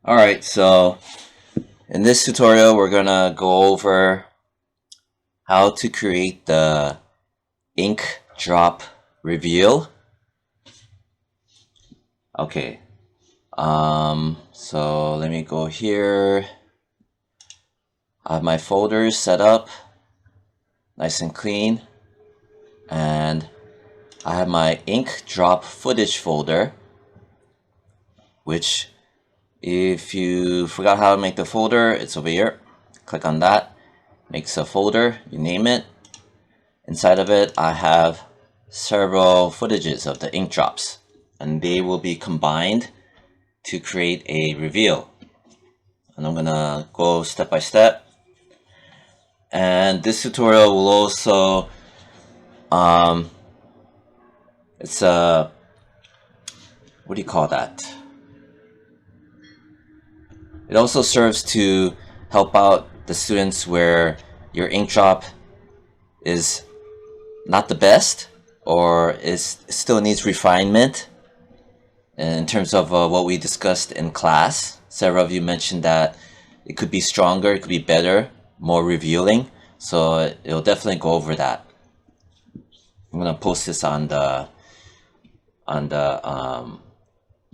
Alright, so in this tutorial we're gonna go over how to create the ink drop reveal. Okay, so let me go here. I have my folders set up nice and clean, and I have my ink drop footage folder, which if you forgot how to make the folder, it's over here. Click on that, makes a folder, you name it. Inside of it I have several footages of the ink drops, and they will be combined to create a reveal. And I'm gonna go step by step. And this tutorial will also it's a what do you call that? It also serves to help out the students where your ink drop is not the best or still needs refinement in terms of what we discussed in class. Several of you mentioned that it could be stronger, it could be better, more revealing, so it'll definitely go over that. I'm gonna post this on the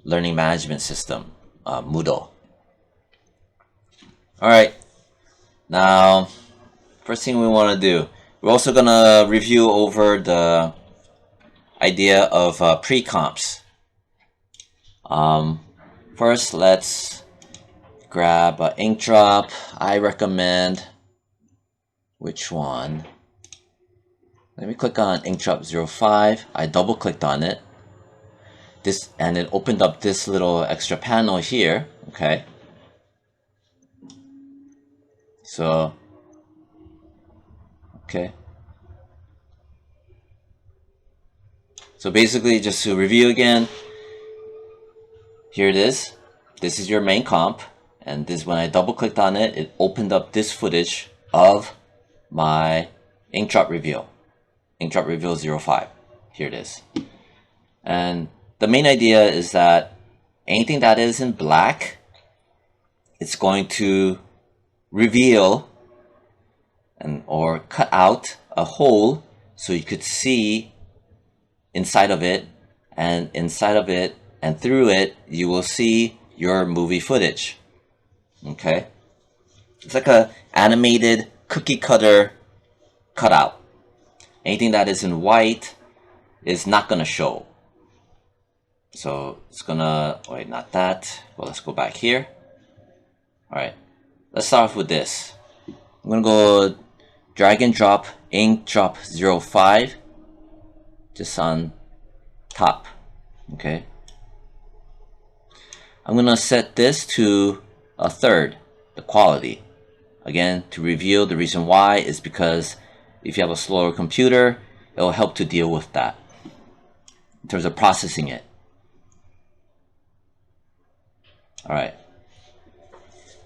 learning management system, Moodle. Alright, now first thing we want to do, we're also gonna review over the idea of pre-comps. First, let's grab an ink drop. I recommend, which one? Let me click on ink drop 05. I double clicked on it. And it opened up this little extra panel here. Okay. So, okay. So basically, just to review again, here it is. This is your main comp, and this, when I double clicked on it, it opened up this footage of my ink drop reveal. Ink drop reveal 05. Here it is. And the main idea is that anything that is in black, it's going to reveal or cut out a hole so you could see inside of it, and inside of it and through it you will see your movie footage. Okay, it's like a animated cookie cutter cutout. Anything that is in white is not gonna show. So it's gonna, wait, not that. Well, let's go back here. Alright, let's start off with this. I'm gonna go drag and drop ink drop 05 just on top. Okay, I'm gonna set this to a third, the quality. Again, to reveal, the reason why is because if you have a slower computer, it will help to deal with that in terms of processing it. Alright,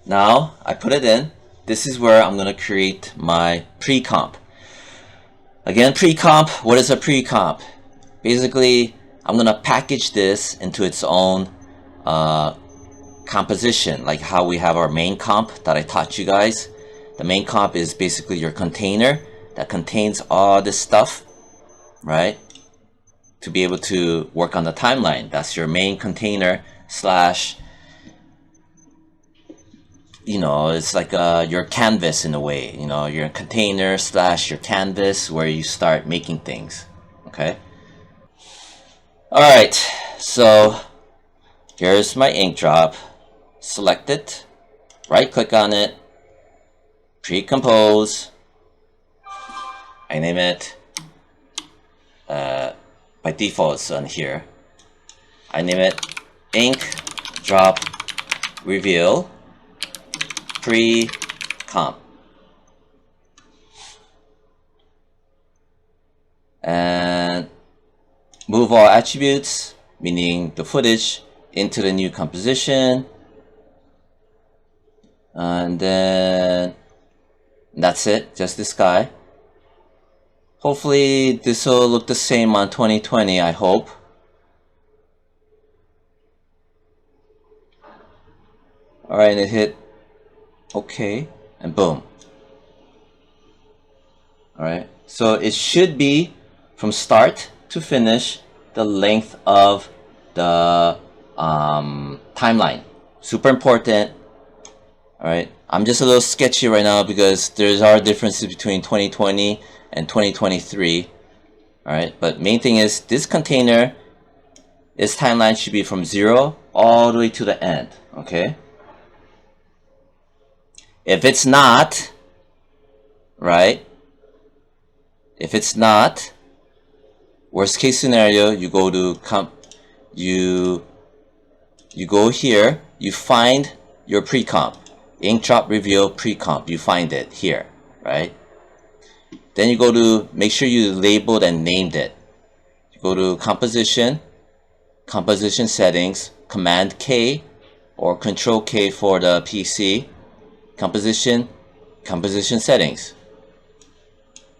now I put it in. This is where I'm gonna create my pre-comp. Again, pre-comp, what is a pre-comp? Basically, I'm gonna package this into its own composition, like how we have our main comp that I taught you guys. The main comp is basically your container that contains all this stuff, right? To be able to work on the timeline. That's your main container slash, you know, it's like your canvas in a way, you know, your container slash your canvas where you start making things. Okay. Alright, so here's my ink drop. Select it, right click on it, pre-compose. I name it, by default it's on here. I name it ink drop reveal pre-comp. And move all attributes, meaning the footage, into the new composition. And then that's it, just this guy. Hopefully this will look the same on 2020, I hope. Alright, and it hit OK, and boom. Alright, so it should be from start to finish the length of the timeline. Super important. Alright, I'm just a little sketchy right now because there are differences between 2020 and 2023. Alright, but main thing is this container, this timeline should be from 0 all the way to the end. Okay, if it's not, right, if it's not, worst case scenario, you go to you go here, you find your pre-comp, ink drop reveal pre-comp, you find it here, right? Then you go to, make sure you labeled and named it. You go to composition, composition settings, Command K or Control K for the PC, composition, composition settings.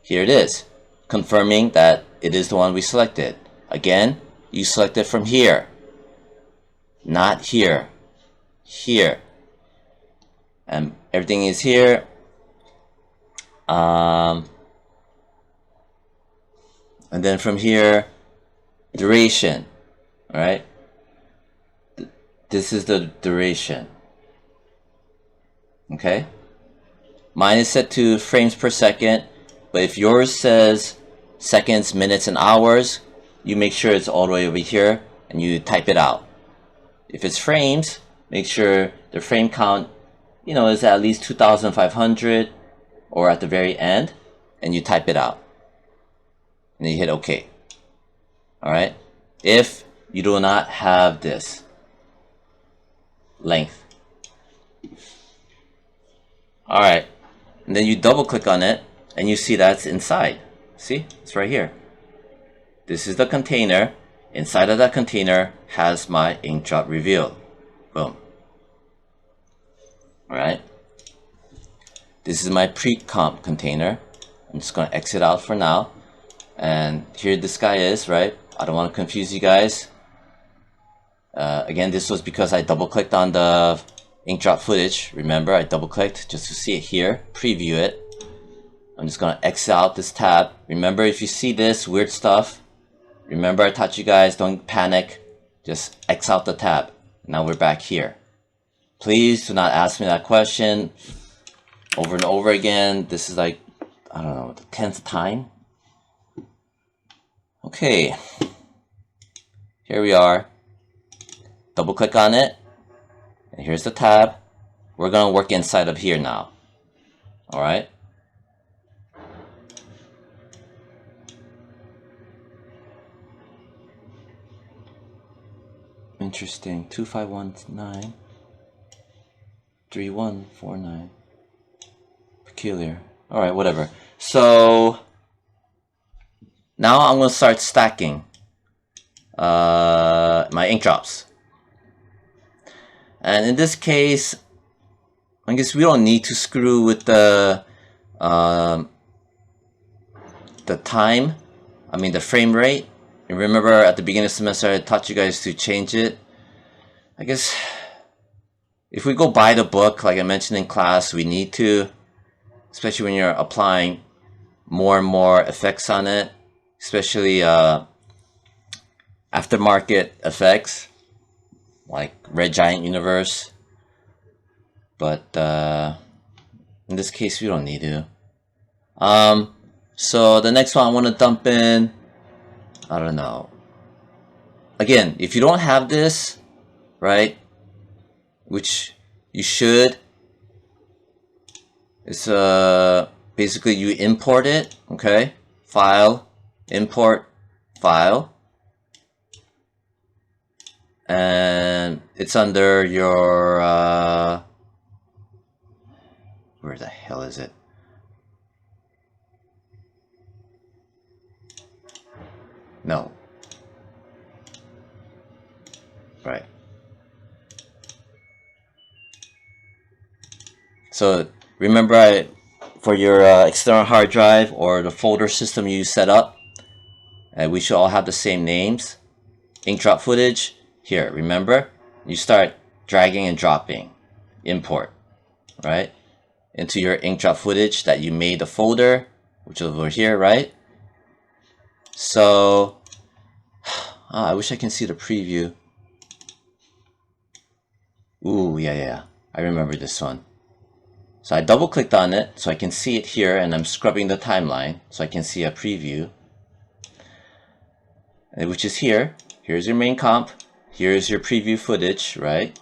Here it is, confirming that it is the one we selected. Again, you select it from here, not here, here. And everything is here. And then from here, duration. Alright, this is the duration. Okay, mine is set to frames per second, but if yours says seconds, minutes, and hours, you make sure it's all the way over here and you type it out. If it's frames, make sure the frame count, you know, is at least 2,500 or at the very end, and you type it out. And then you hit OK. Alright, if you do not have this length. Alright, and then you double click on it and you see that's inside. See, it's right here. This is the container. Inside of that container has my ink drop reveal. Boom. Alright, this is my pre-comp container. I'm just going to exit out for now. And here this guy is, right? I don't want to confuse you guys. Again, this was because I double clicked on the ink drop footage. Remember, I double clicked just to see it here, preview it. I'm just gonna exit out this tab. Remember, if you see this weird stuff, remember I taught you guys, don't panic, just X out the tab. Now we're back here. Please do not ask me that question over and over again. This is like, I don't know, the 10th time. Okay, here we are. Double click on it, and here's the tab. We're gonna work inside of here now. Alright, interesting. 2519 3149. Peculiar. Alright, whatever. So now I'm gonna start stacking my ink drops. And in this case, I guess we don't need to screw with the time, the frame rate. And remember at the beginning of the semester I taught you guys to change it. I guess if we go by the book, like I mentioned in class, we need to, especially when you're applying more and more effects on it, especially aftermarket effects like Red Giant Universe. But in this case we don't need to. So the next one I want to dump in, I don't know. Again, if you don't have this, right, which you should, it's basically you import it, okay, file, import file, and it's under your where the hell is it? No. Right. So remember, for your external hard drive or the folder system you set up, we should all have the same names. Ink drop footage. Here, remember? You start dragging and dropping. import, right? Into your inkdrop footage that you made a folder, which is over here, right? So, I wish I can see the preview. Ooh, yeah, I remember this one. So I double clicked on it so I can see it here, and I'm scrubbing the timeline so I can see a preview, which is here. Here's your main comp. Here's your preview footage, right?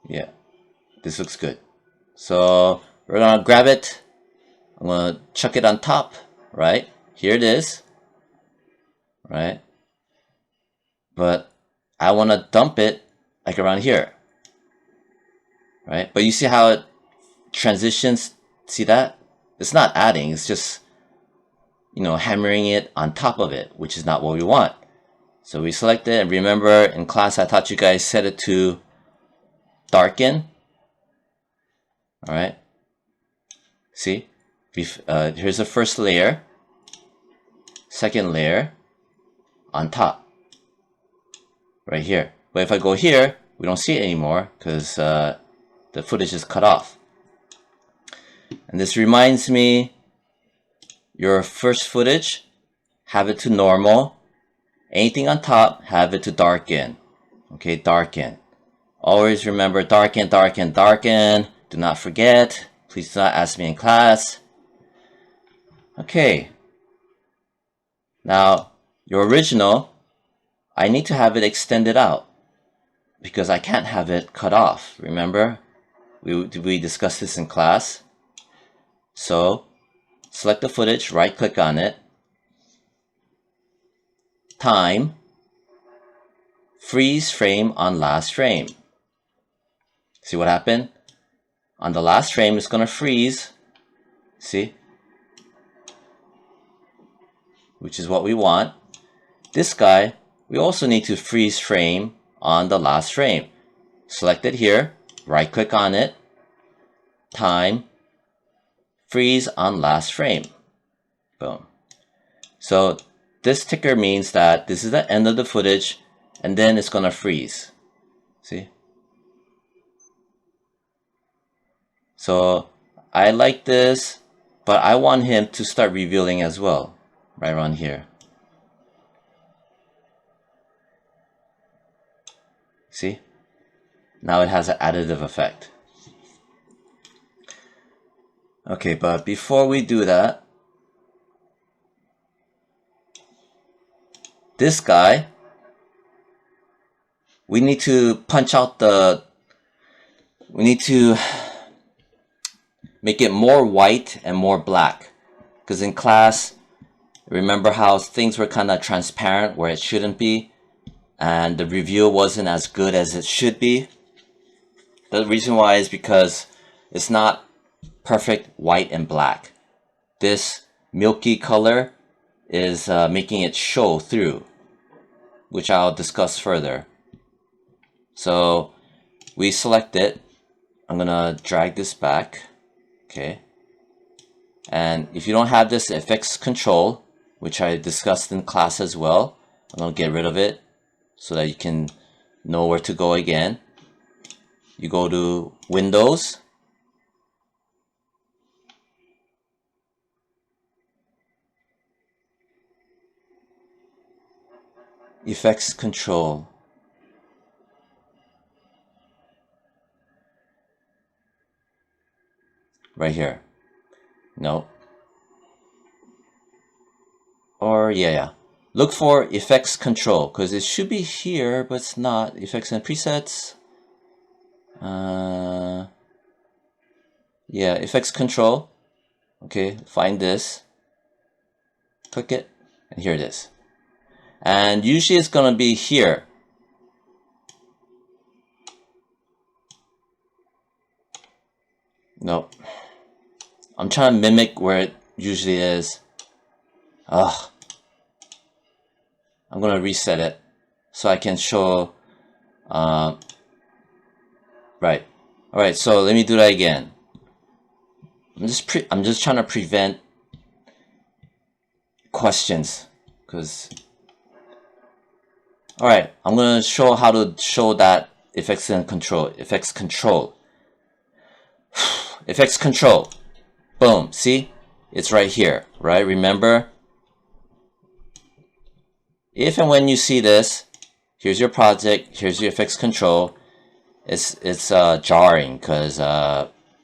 Yeah, this looks good. So we're gonna grab it. I'm gonna chuck it on top, right? Here it is, right? But I wanna dump it like around here, right? But you see how it transitions? See that? It's not adding, it's just, you know, hammering it on top of it, which is not what we want. So we select it, and remember in class I taught you guys set it to darken. All right. See, here's the first layer, second layer on top, right here. But if I go here, we don't see it anymore because the footage is cut off. And this reminds me, your first footage, have it to normal. Anything on top, have it to darken. Okay, darken. Always remember darken, darken, darken. Do not forget. Please do not ask me in class. Okay. Now, your original, I need to have it extended out because I can't have it cut off. Remember? We discussed this in class. So, select the footage, right click on it. Time. Freeze frame on last frame. See what happened? On the last frame, it's going to freeze. See? Which is what we want. This guy, we also need to freeze frame on the last frame. Select it here, right click on it, time, freeze on last frame. Boom. So this ticker means that this is the end of the footage, and then it's going to freeze. See? So I like this, but I want him to start revealing as well, right around here. See? Now it has an additive effect. Okay, but before we do that, this guy, we need to punch out we need to make it more white and more black. Because in class, remember how things were kind of transparent where it shouldn't be, and the review wasn't as good as it should be. The reason why is because it's not perfect white and black. This milky color is making it show through, which I'll discuss further. So we select it. I'm gonna drag this back. Okay. And if you don't have this effects control, which I discussed in class as well, I'm gonna get rid of it so that you can know where to go again. You go to Windows, Effects Control. Right here. No. Or yeah. Look for Effects Control, because it should be here, but it's not. Effects and Presets. Yeah, Effects Control. Okay, find this. Click it, and here it is. And usually it's gonna be here. Nope. I'm trying to mimic where it usually is. Ugh. I'm gonna reset it so I can show. Right. All right. So let me do that again. I'm just trying to prevent questions, because. All right. I'm gonna show how to show that effects and control, effects control, effects control. Boom, see? It's right here, right? Remember? If and when you see this, here's your project, here's your effects control. It's jarring because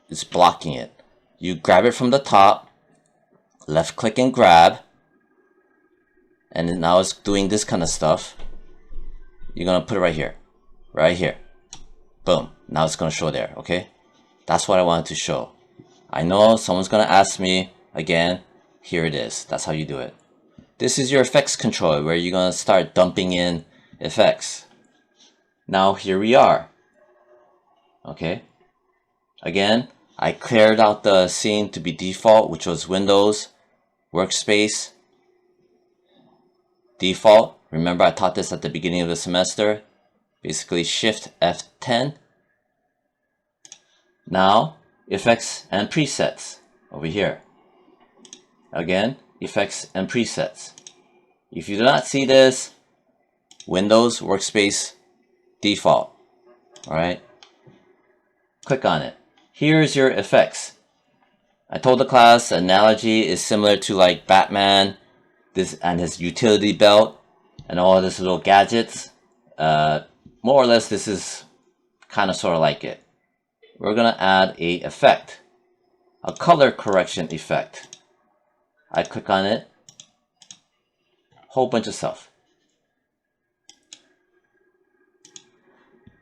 it's blocking it. You grab it from the top, left click and grab, and now it's doing this kind of stuff. You're gonna put it right here, right here. Boom, now it's gonna show there, okay? That's what I wanted to show. I know someone's gonna ask me again, here it is. That's how you do it. This is your effects control where you're gonna start dumping in effects. Now here we are. Okay. Again, I cleared out the scene to be default, which was Windows, Workspace, default. Remember I taught this at the beginning of the semester. Basically Shift F10. Now, effects and presets over here. Again, effects and presets. If you do not see this, Windows, Workspace, default. Alright? Click on it. Here's your effects. I told the class analogy is similar to like Batman, this and his utility belt and all of this little gadgets. More or less this is kind of sort of like it. We're gonna add a effect, a color correction effect. I click on it, whole bunch of stuff.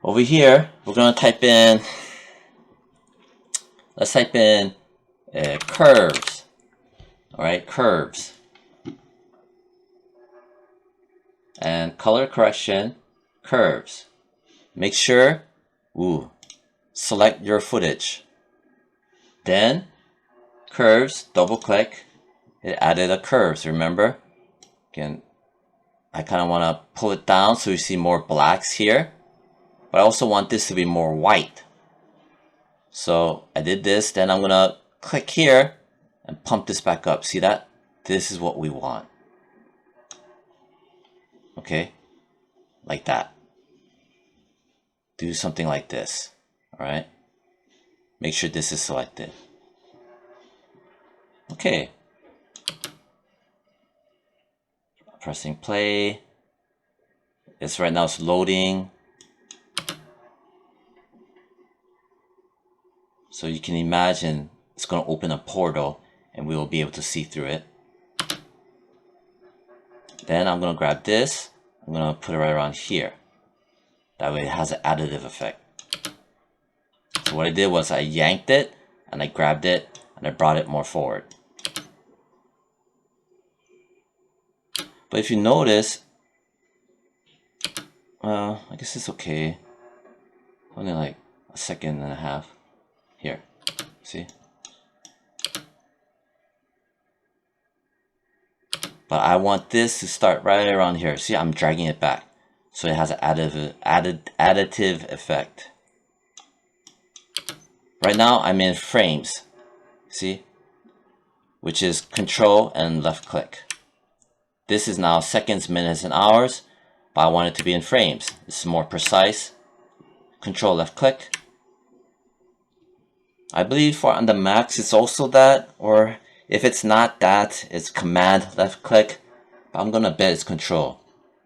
Over here, we're gonna type in, let's type in curves. Alright, curves. And color correction, curves. Make sure, select your footage. Then, curves, double click. It added a curves, remember? Again, I kind of want to pull it down so you see more blacks here. But I also want this to be more white. So I did this, then I'm going to click here and pump this back up. See that? This is what we want. Okay? Like that. Do something like this. Alright? Make sure this is selected. Okay. Pressing play. It's right now it's loading. So you can imagine it's going to open a portal and we will be able to see through it. Then I'm going to grab this. I'm going to put it right around here. That way it has an additive effect. So what I did was I yanked it and I grabbed it and I brought it more forward. But if you notice, well, I guess it's okay. Only like a second and a half. Here, see? But I want this to start right around here. See, I'm dragging it back. So it has an additive effect. Right now, I'm in frames. See? Which is control and left click. This is now seconds, minutes, and hours, but I want it to be in frames. This is more precise. Control left click. I believe for on the Macs it's also that, or if it's not that, it's command left click. But I'm gonna bet it's control.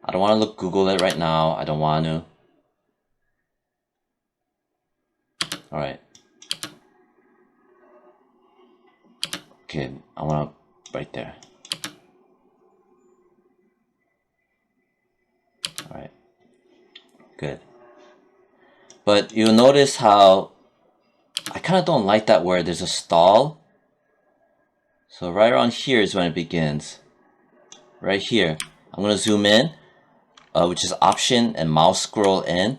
I don't want to Google it right now. I don't want to. Alright. Okay, I want to right there. Alright, good. But you'll notice how I kind of don't like that where there's a stall. So right around here is when it begins. Right here. I'm going to zoom in, which is option and mouse scroll in.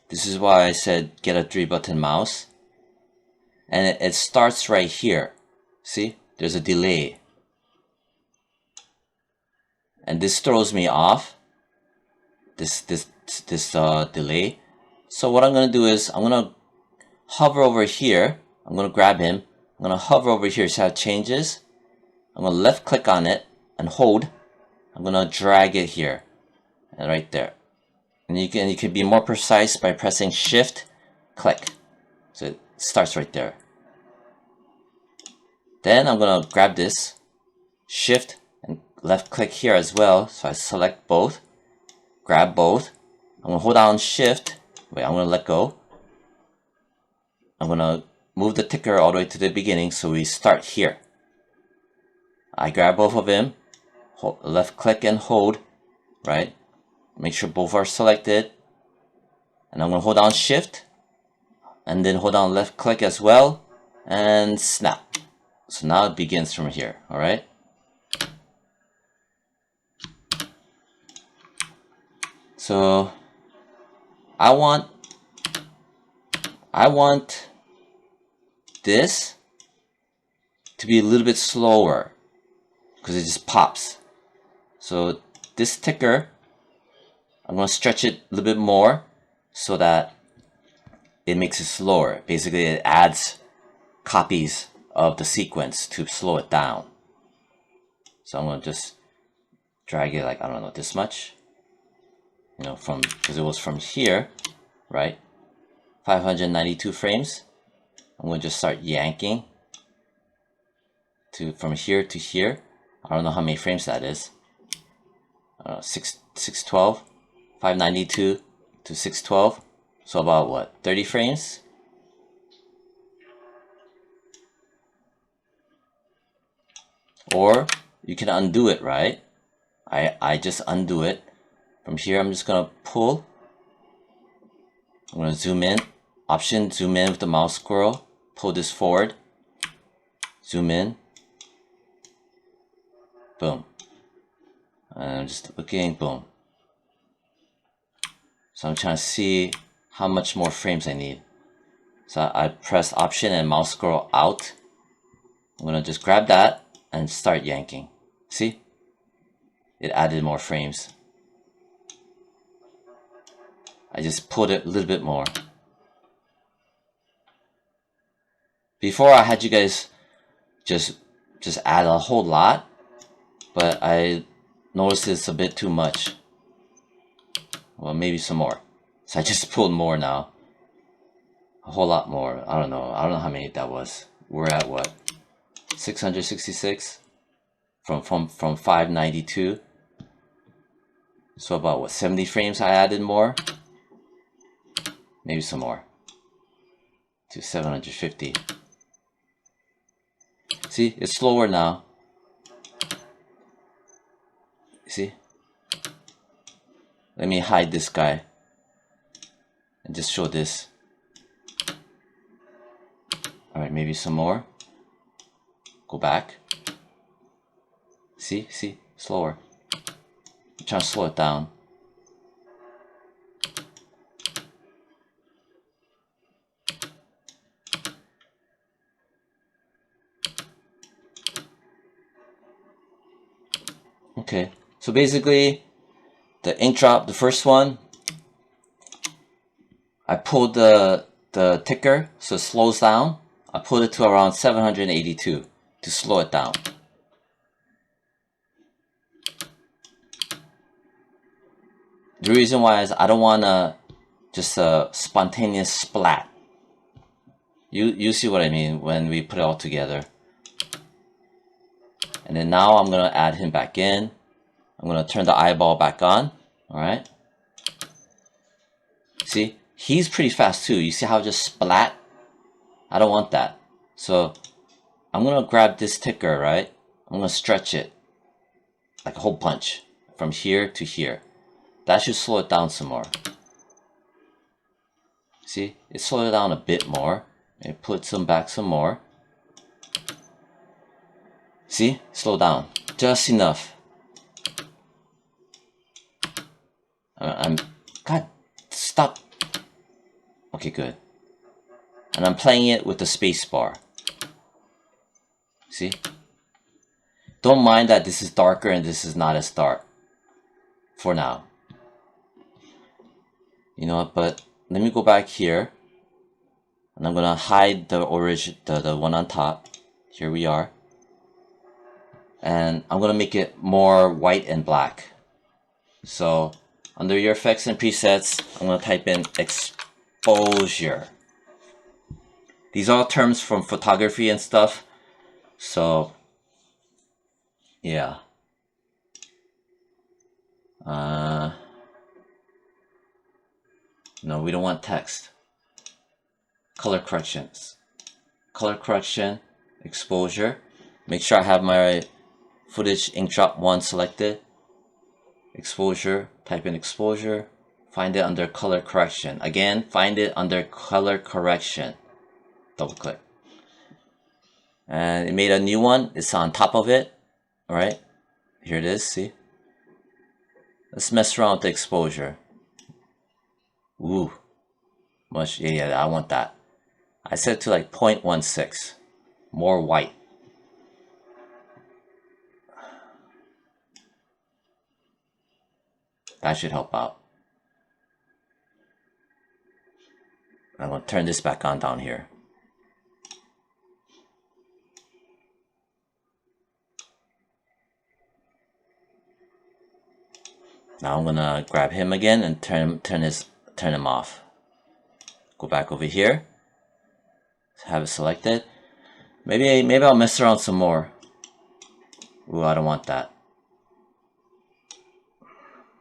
This is why I said get a 3-button mouse. And it starts right here. See? There's a delay. And this throws me off. This delay. So what I'm going to do is I'm going to hover over here. I'm going to grab him. I'm going to hover over here. See how it changes? I'm going to left click on it and hold. I'm going to drag it here and right there. And you can be more precise by pressing Shift, click. So it starts right there. Then I'm gonna grab this, Shift and left click here as well. So I select both, grab both. I'm gonna hold down Shift. Wait, I'm gonna let go. I'm gonna move the ticker all the way to the beginning so we start here. I grab both of them, left click and hold, right? Make sure both are selected. And I'm gonna hold down Shift and then hold down left click as well and snap. So now it begins from here, all right? So I want this to be a little bit slower because it just pops. So this ticker, I'm going to stretch it a little bit more so that it makes it slower. Basically, it adds copies of the sequence to slow it down. So I'm going to just drag it like, I don't know, this much. You know, because it was from here, right? 592 frames. I'm going to just start yanking from here to here. I don't know how many frames that is. 612, 592 to 612. So about what, 30 frames? Or you can undo it, right? I just undo it. From here, I'm just gonna pull. I'm gonna zoom in. Option, zoom in with the mouse scroll. Pull this forward. Zoom in. Boom. And I'm just looking, boom. So I'm trying to see how much more frames I need. So I press Option and mouse scroll out. I'm gonna just grab that and start yanking. See? It added more frames. I just pulled it a little bit more. Before I had you guys just add a whole lot, but I noticed it's a bit too much. Well, maybe some more. So I just pulled more now. A whole lot more. I don't know how many that was. We're at what? 666 from 592. So about what, 70 frames I added more? Maybe some more. To 750. See, it's slower now. See? Let me hide this guy and just show this. Alright, maybe some more. Go back. See, slower. I'm trying to slow it down. Okay, so basically the ink drop, the first one, I pulled the ticker so it slows down. I pulled it to around 782 to slow it down. The reason why is I don't want just a spontaneous splat. You see what I mean when we put it all together. And then now I'm going to add him back in. I'm going to turn the eyeball back on. Alright. See? He's pretty fast too. You see how it just splat? I don't want that. So I'm going to grab this ticker, right? I'm going to stretch it like a whole bunch from here to here. That should slow it down some more. See? It slowed it down a bit more. It puts them back some more. See? Slow down. Just enough. God, stop. Okay, good. And I'm playing it with the space bar. See? Don't mind that this is darker and this is not as dark. For now. You know what, but let me go back here. And I'm gonna hide the the one on top. Here we are. And I'm gonna make it more white and black. So Under your effects and presets, I'm going to type in exposure. These are all terms from photography and stuff. So, yeah. No, we don't want text. Color corrections. Color correction, exposure. Make sure I have my footage ink drop 1 selected. Exposure, type in exposure. Find it under color correction. Again, find it under color correction. Double click. And it made a new one. It's on top of it. Alright. Here it is, see? Let's mess around with the exposure. Ooh. Much, yeah, I want that. I set it to like 0.16. More white. That should help out. I'm going to turn this back on down here. Now I'm going to grab him again and turn him off. Go back over here. Have it selected. Maybe I'll mess around some more. Ooh, I don't want that.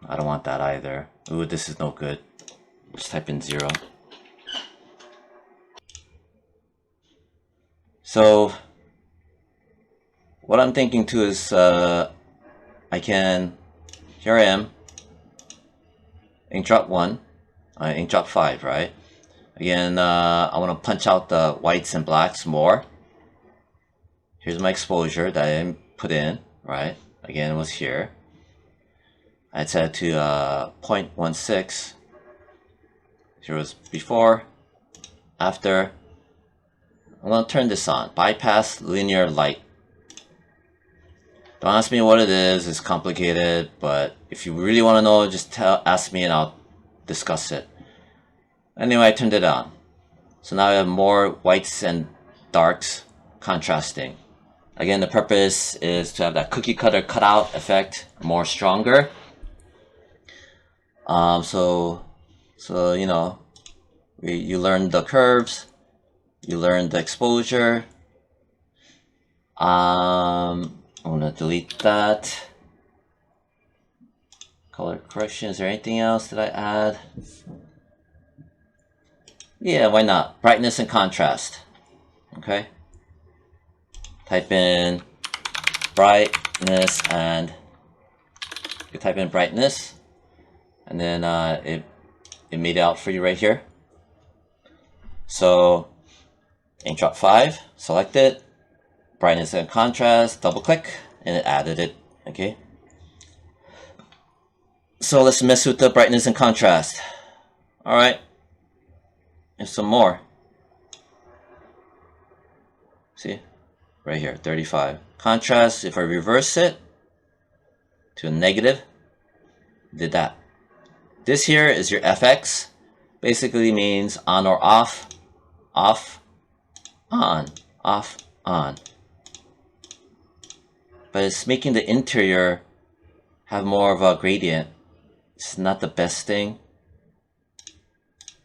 I don't want that either. Ooh, this is no good. Just type in 0. So, what I'm thinking too is, here I am, ink drop 1, ink drop 5, right? Again, I want to punch out the whites and blacks more. Here's my exposure that I put in, right? Again, it was here. I set it to 0.16. Here was before, after. I'm going to turn this on. Bypass linear light. Don't ask me what it is. It's complicated, but if you really want to know, just ask me and I'll discuss it. Anyway, I turned it on. So now I have more whites and darks contrasting. Again, the purpose is to have that cookie cutter cutout effect more stronger. So you know, you learn the curves, you learn the exposure. I'm gonna delete that. Color correction, is there anything else that I add? Yeah, why not? Brightness and contrast. Okay. Type in brightness and you type in brightness and then it made it out for you right here. So ink drop 5, select it, brightness and contrast, double click, and it added it. Okay. So let's mess with the brightness and contrast. Alright. And some more. See? Right here, 35. Contrast, if I reverse it to a negative, did that. This here is your FX. Basically means on or off, off, on, off, on. But it's making the interior have more of a gradient. It's not the best thing.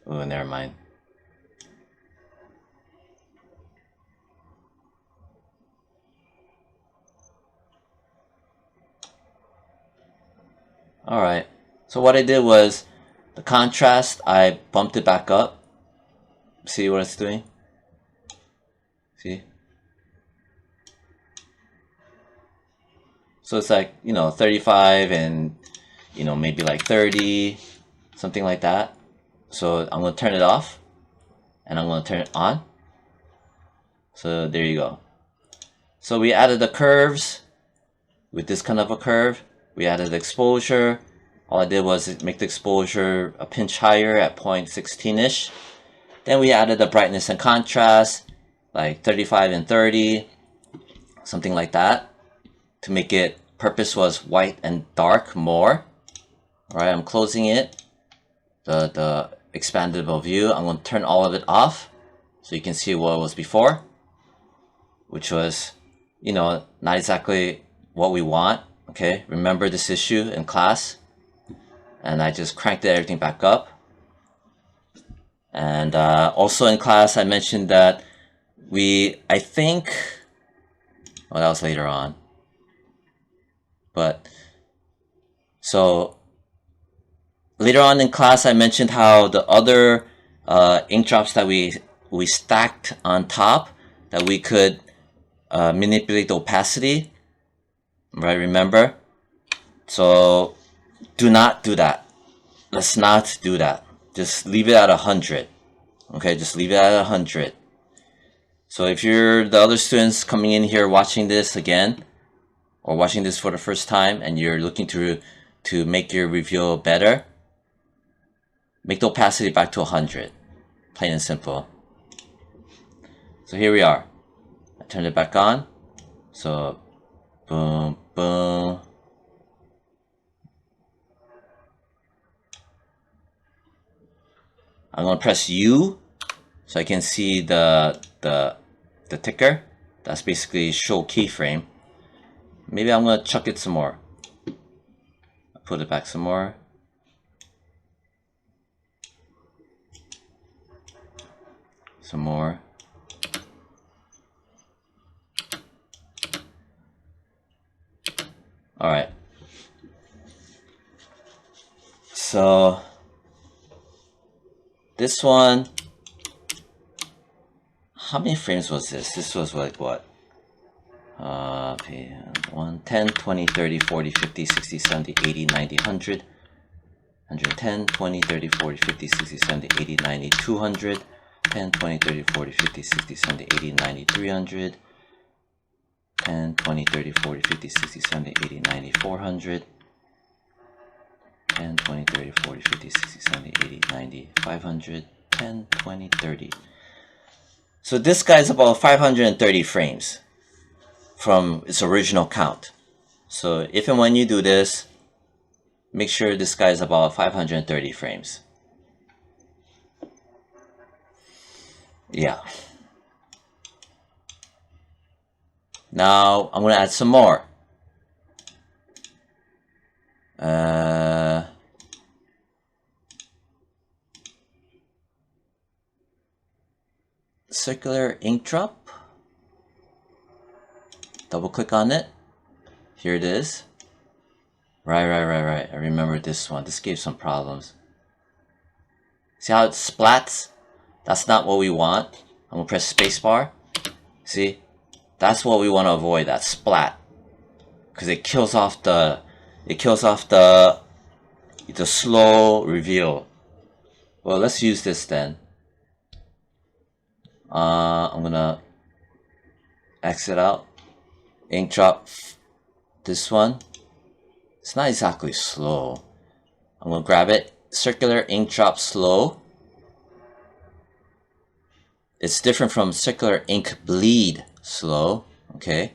Oh, never mind. Alright, so what I did was the contrast, I bumped it back up. See what it's doing? See? So it's like, you know, 35 and, you know, maybe like 30, something like that. So I'm going to turn it off and I'm going to turn it on. So there you go. So we added the curves with this kind of a curve. We added the exposure. All I did was make the exposure a pinch higher at 0.16-ish. Then we added the brightness and contrast, like 35 and 30, something like that. To make it, purpose was white and dark more. Alright, I'm closing it. The expandable view. I'm going to turn all of it off so you can see what it was before, which was, you know, not exactly what we want. Okay, remember this issue in class. and I just cranked everything back up. And also in class, I mentioned that I think, well, that was later on. But, so, later on in class, I mentioned how the other ink drops that we stacked on top, that we could manipulate the opacity, right, remember? So, do not do that. Let's not do that. Just leave it at 100. Okay, just leave it at 100. So if you're the other students coming in here watching this again, or watching this for the first time, and you're looking to make your reveal better, make the opacity back to 100. Plain and simple. So here we are. I turned it back on. So, boom, boom. I'm gonna press U so I can see the ticker. That's basically show keyframe. Maybe I'm gonna chuck it some more. Put it back some more. Some more. Alright. So this one, how many frames was this? This was like what? 1, 10, 20, 30, 40, 50, 60, 70, 80, 90, 100, 110, 20, 30, 40, 50, 60, 70, 80, 90, 200, 10, 20, 30, 40, 50, 60, 70, 80, 90, 300, 10, 20, 30, 40, 50, 60, 70, 80, 90, 400, 10, 20, 30, 40, 50, 60, 70, 80, 90, 500, 10, 20, 30. So this guy's about 530 frames from its original count. So if and when you do this, make sure this guy's about 530 frames. Yeah. Now I'm gonna add some more. Circular ink drop. Double click on it. Here it is. Right. I remember this one. This gave some problems. See how it splats? That's not what we want. I'm gonna press spacebar. See? That's what we want to avoid, that splat. Because it kills off the slow reveal. Well, let's use this then. I'm gonna exit out. Ink drop. This one. It's not exactly slow. I'm gonna grab it. Circular ink drop slow. It's different from circular ink bleed slow. Okay.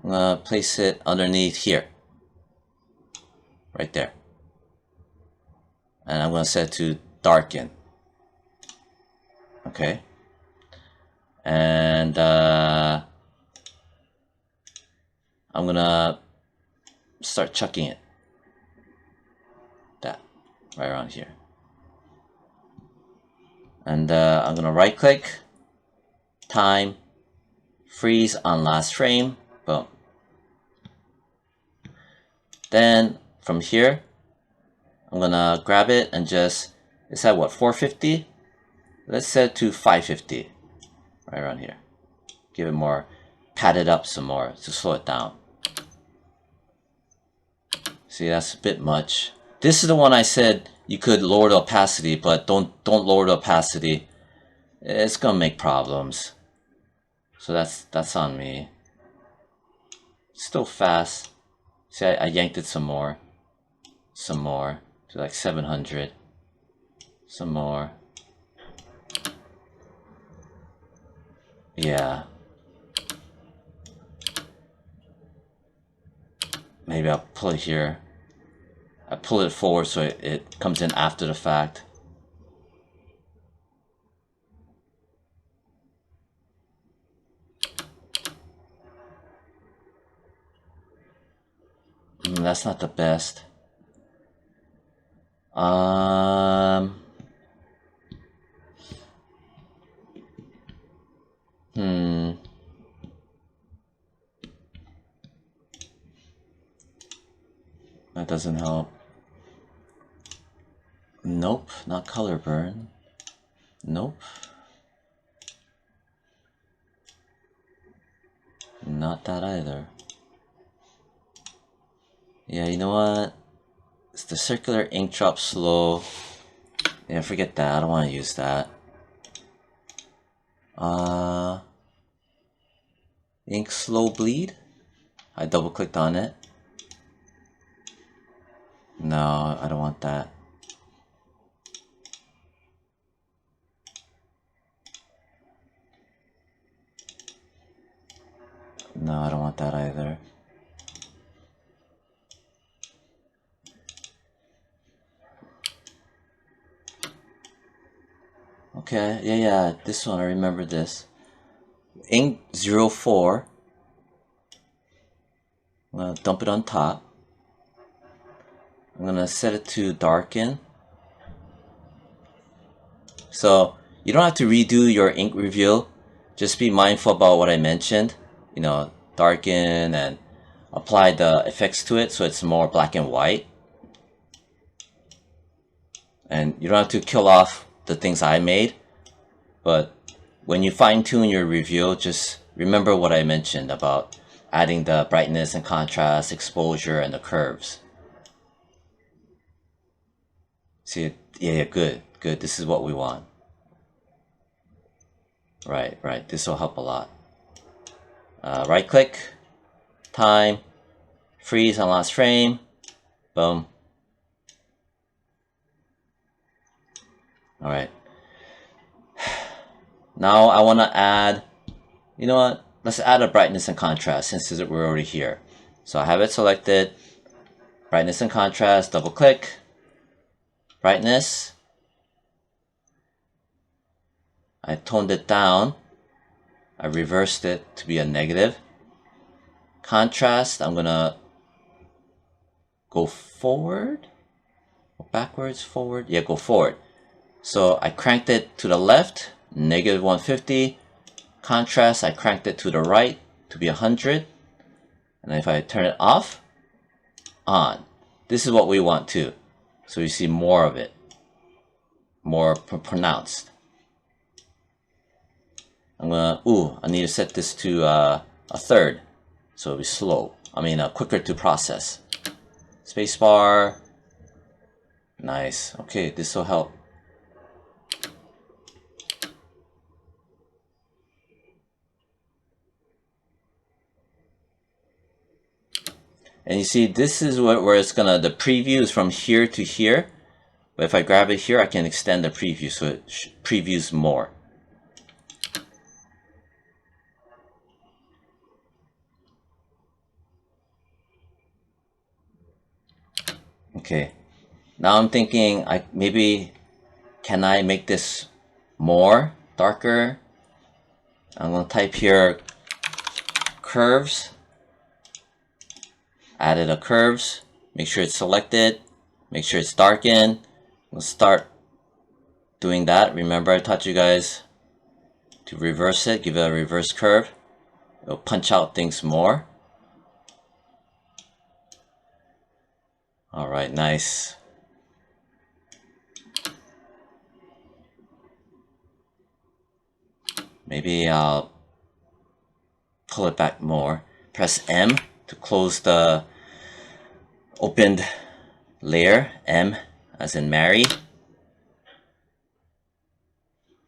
I'm gonna place it underneath here. Right there. And I'm gonna set it to darken. Okay. And I'm gonna start chucking it. That. Right around here. And I'm gonna right click, time, freeze on last frame, boom. Then from here, I'm gonna grab it and just, it's at what, 450? Let's set it to 550, right around here. Give it more, pat it up some more to slow it down. See, that's a bit much. This is the one I said you could lower the opacity, but don't lower the opacity. It's gonna make problems. So that's on me. Still fast. See, I yanked it some more to like 700. Some more. Yeah. Maybe I'll pull it here. I pull it forward so it comes in after the fact. That's not the best. Hmm. That doesn't help. Nope, not color burn. Nope. Not that either. Yeah, you know what? It's the circular ink drop slow. Yeah, forget that. I don't want to use that. Ink slow bleed. I double clicked on it. No, I don't want that. No, I don't want that either. Okay, yeah, this one, I remember this. Ink 04. I'm gonna dump it on top. I'm gonna set it to darken. So you don't have to redo your ink reveal. Just be mindful about what I mentioned. You know, darken and apply the effects to it so it's more black and white. And you don't have to kill off the things I made, but when you fine-tune your reveal, just remember what I mentioned about adding the brightness and contrast, exposure, and the curves. See, yeah, good. This is what we want. Right. This will help a lot. Right click, time, freeze on last frame, boom. All right. Now I want to add, you know what? Let's add a brightness and contrast since we're already here. So I have it selected, brightness and contrast, double click, brightness. I toned it down. I reversed it to be a negative. Contrast, I'm gonna go forward, or backwards, forward. Yeah, go forward. So I cranked it to the left, negative 150. Contrast, I cranked it to the right to be 100. And if I turn it off, on. This is what we want too. So you see more of it, more pronounced. I'm gonna, I need to set this to a third, so it'll be slow. I mean, quicker to process. Spacebar. Nice. Okay, this will help. And you see, this is where it's gonna, the preview is from here to here. But if I grab it here, I can extend the preview so it previews more. Okay, now I'm thinking, maybe, can I make this more darker? I'm gonna type here curves. Added a curves. Make sure it's selected. Make sure it's darkened. We'll start doing that. Remember I taught you guys to reverse it. Give it a reverse curve. It'll punch out things more. All right, nice. Maybe I'll pull it back more. Press M to close the opened layer. M as in Mary.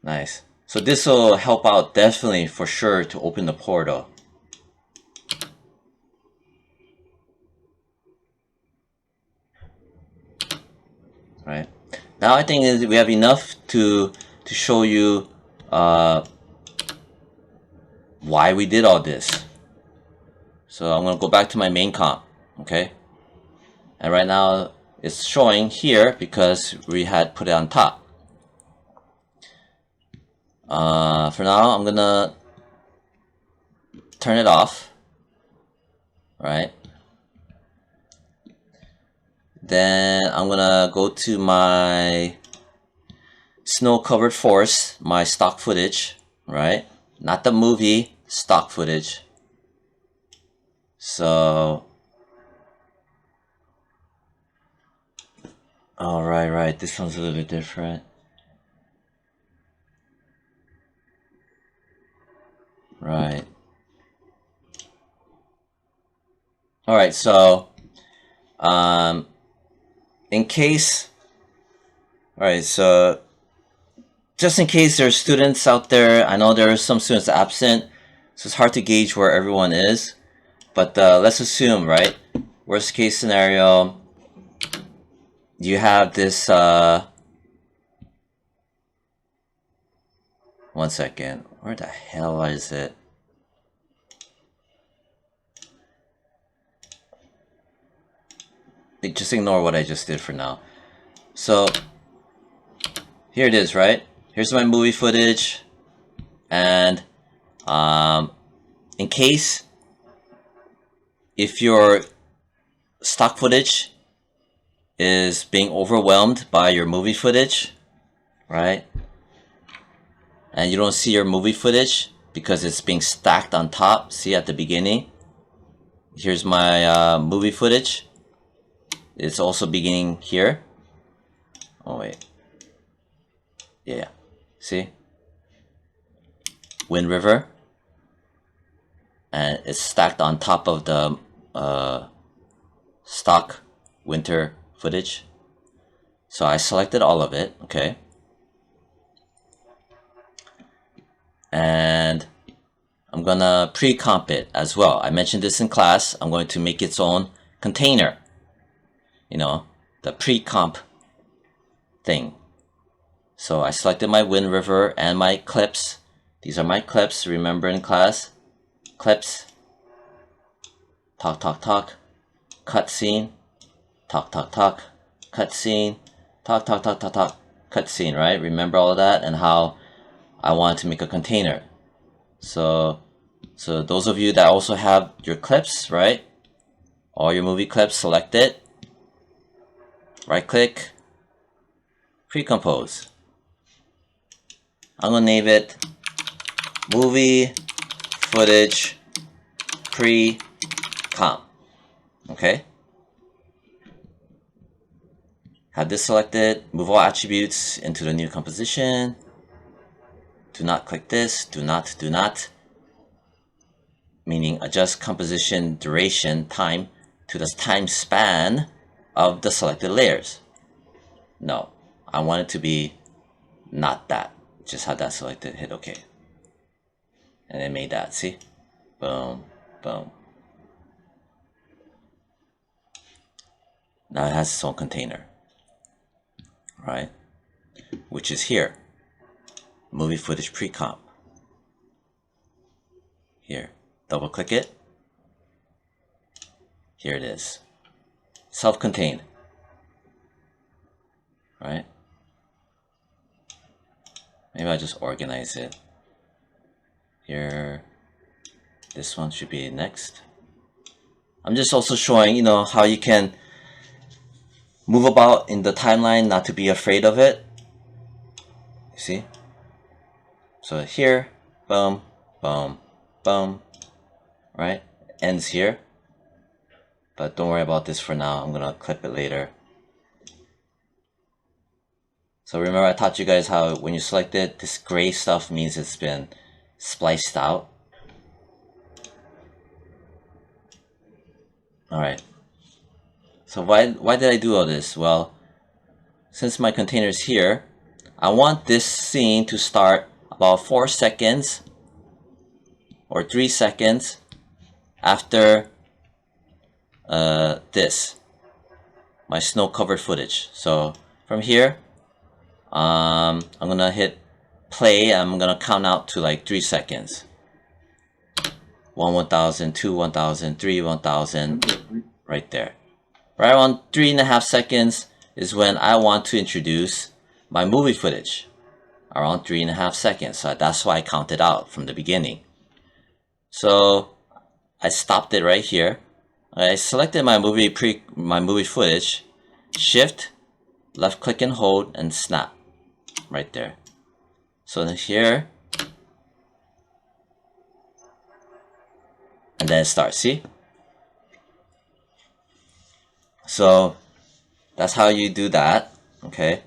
Nice. So this will help out definitely for sure to open the portal. Right. Now I think we have enough to show you why we did all this. So I'm gonna go back to my main comp, okay? And right now it's showing here because we had put it on top. For now I'm gonna turn it off, right? Then I'm gonna go to my snow-covered forest, my stock footage, right? Not the movie, stock footage. So, oh, right, this one's a little bit different. Right. Alright, so, in case, alright, so, just in case there's students out there, I know there are some students absent, so it's hard to gauge where everyone is. But let's assume, right? Worst case scenario, you have this, one second, where the hell is it? Just ignore what I just did for now. So, here it is, right? Here's my movie footage, and in case if your stock footage is being overwhelmed by your movie footage, right? And you don't see your movie footage because it's being stacked on top. See at the beginning? Here's my movie footage. It's also beginning here. Oh wait. Yeah. See? Wind River. And it's stacked on top of the stock winter footage. So I selected all of it, okay? And I'm gonna pre-comp it as well. I mentioned this in class. I'm going to make its own container. You know, the pre-comp thing. So I selected my Wind River and my clips. These are my clips, remember in class? Clips. Talk, cutscene. Talk, cutscene. Talk, cutscene, right? Remember all of that and how I want to make a container. So those of you that also have your clips, right? All your movie clips, select it. Right click. Pre-compose. I'm gonna name it movie footage pre-comp. Okay? Have this selected. Move all attributes into the new composition. Do not click this. Do not. Meaning adjust composition duration time to the time span of the selected layers. No, I want it to be not that. Just have that selected, hit OK. And it made that, see? Boom, boom. Now it has its own container, right? Which is here. Movie footage pre-comp. Here, double click it. Here it is. Self-contained, right? Maybe I just organize it. Here, this one should be next. I'm just also showing, you know, how you can move about in the timeline, not to be afraid of it. You see? So here, boom, boom, boom, right? Ends here. But don't worry about this for now. I'm gonna clip it later. So remember I taught you guys how when you select it, this gray stuff means it's been spliced out. Alright. So why did I do all this? Well, since my container is here, I want this scene to start about 4 seconds or 3 seconds after this, my snow-covered footage. So from here, I'm gonna hit play. I'm gonna count out to like 3 seconds. 1,000, 2, 1,000, 3, 1,000, right there. Right around 3.5 seconds is when I want to introduce my movie footage. Around 3.5 seconds. So that's why I counted out from the beginning. So I stopped it right here. I selected my movie footage, Shift, left click and hold, and snap right there. So then here, and then it starts, see? So that's how you do that, okay?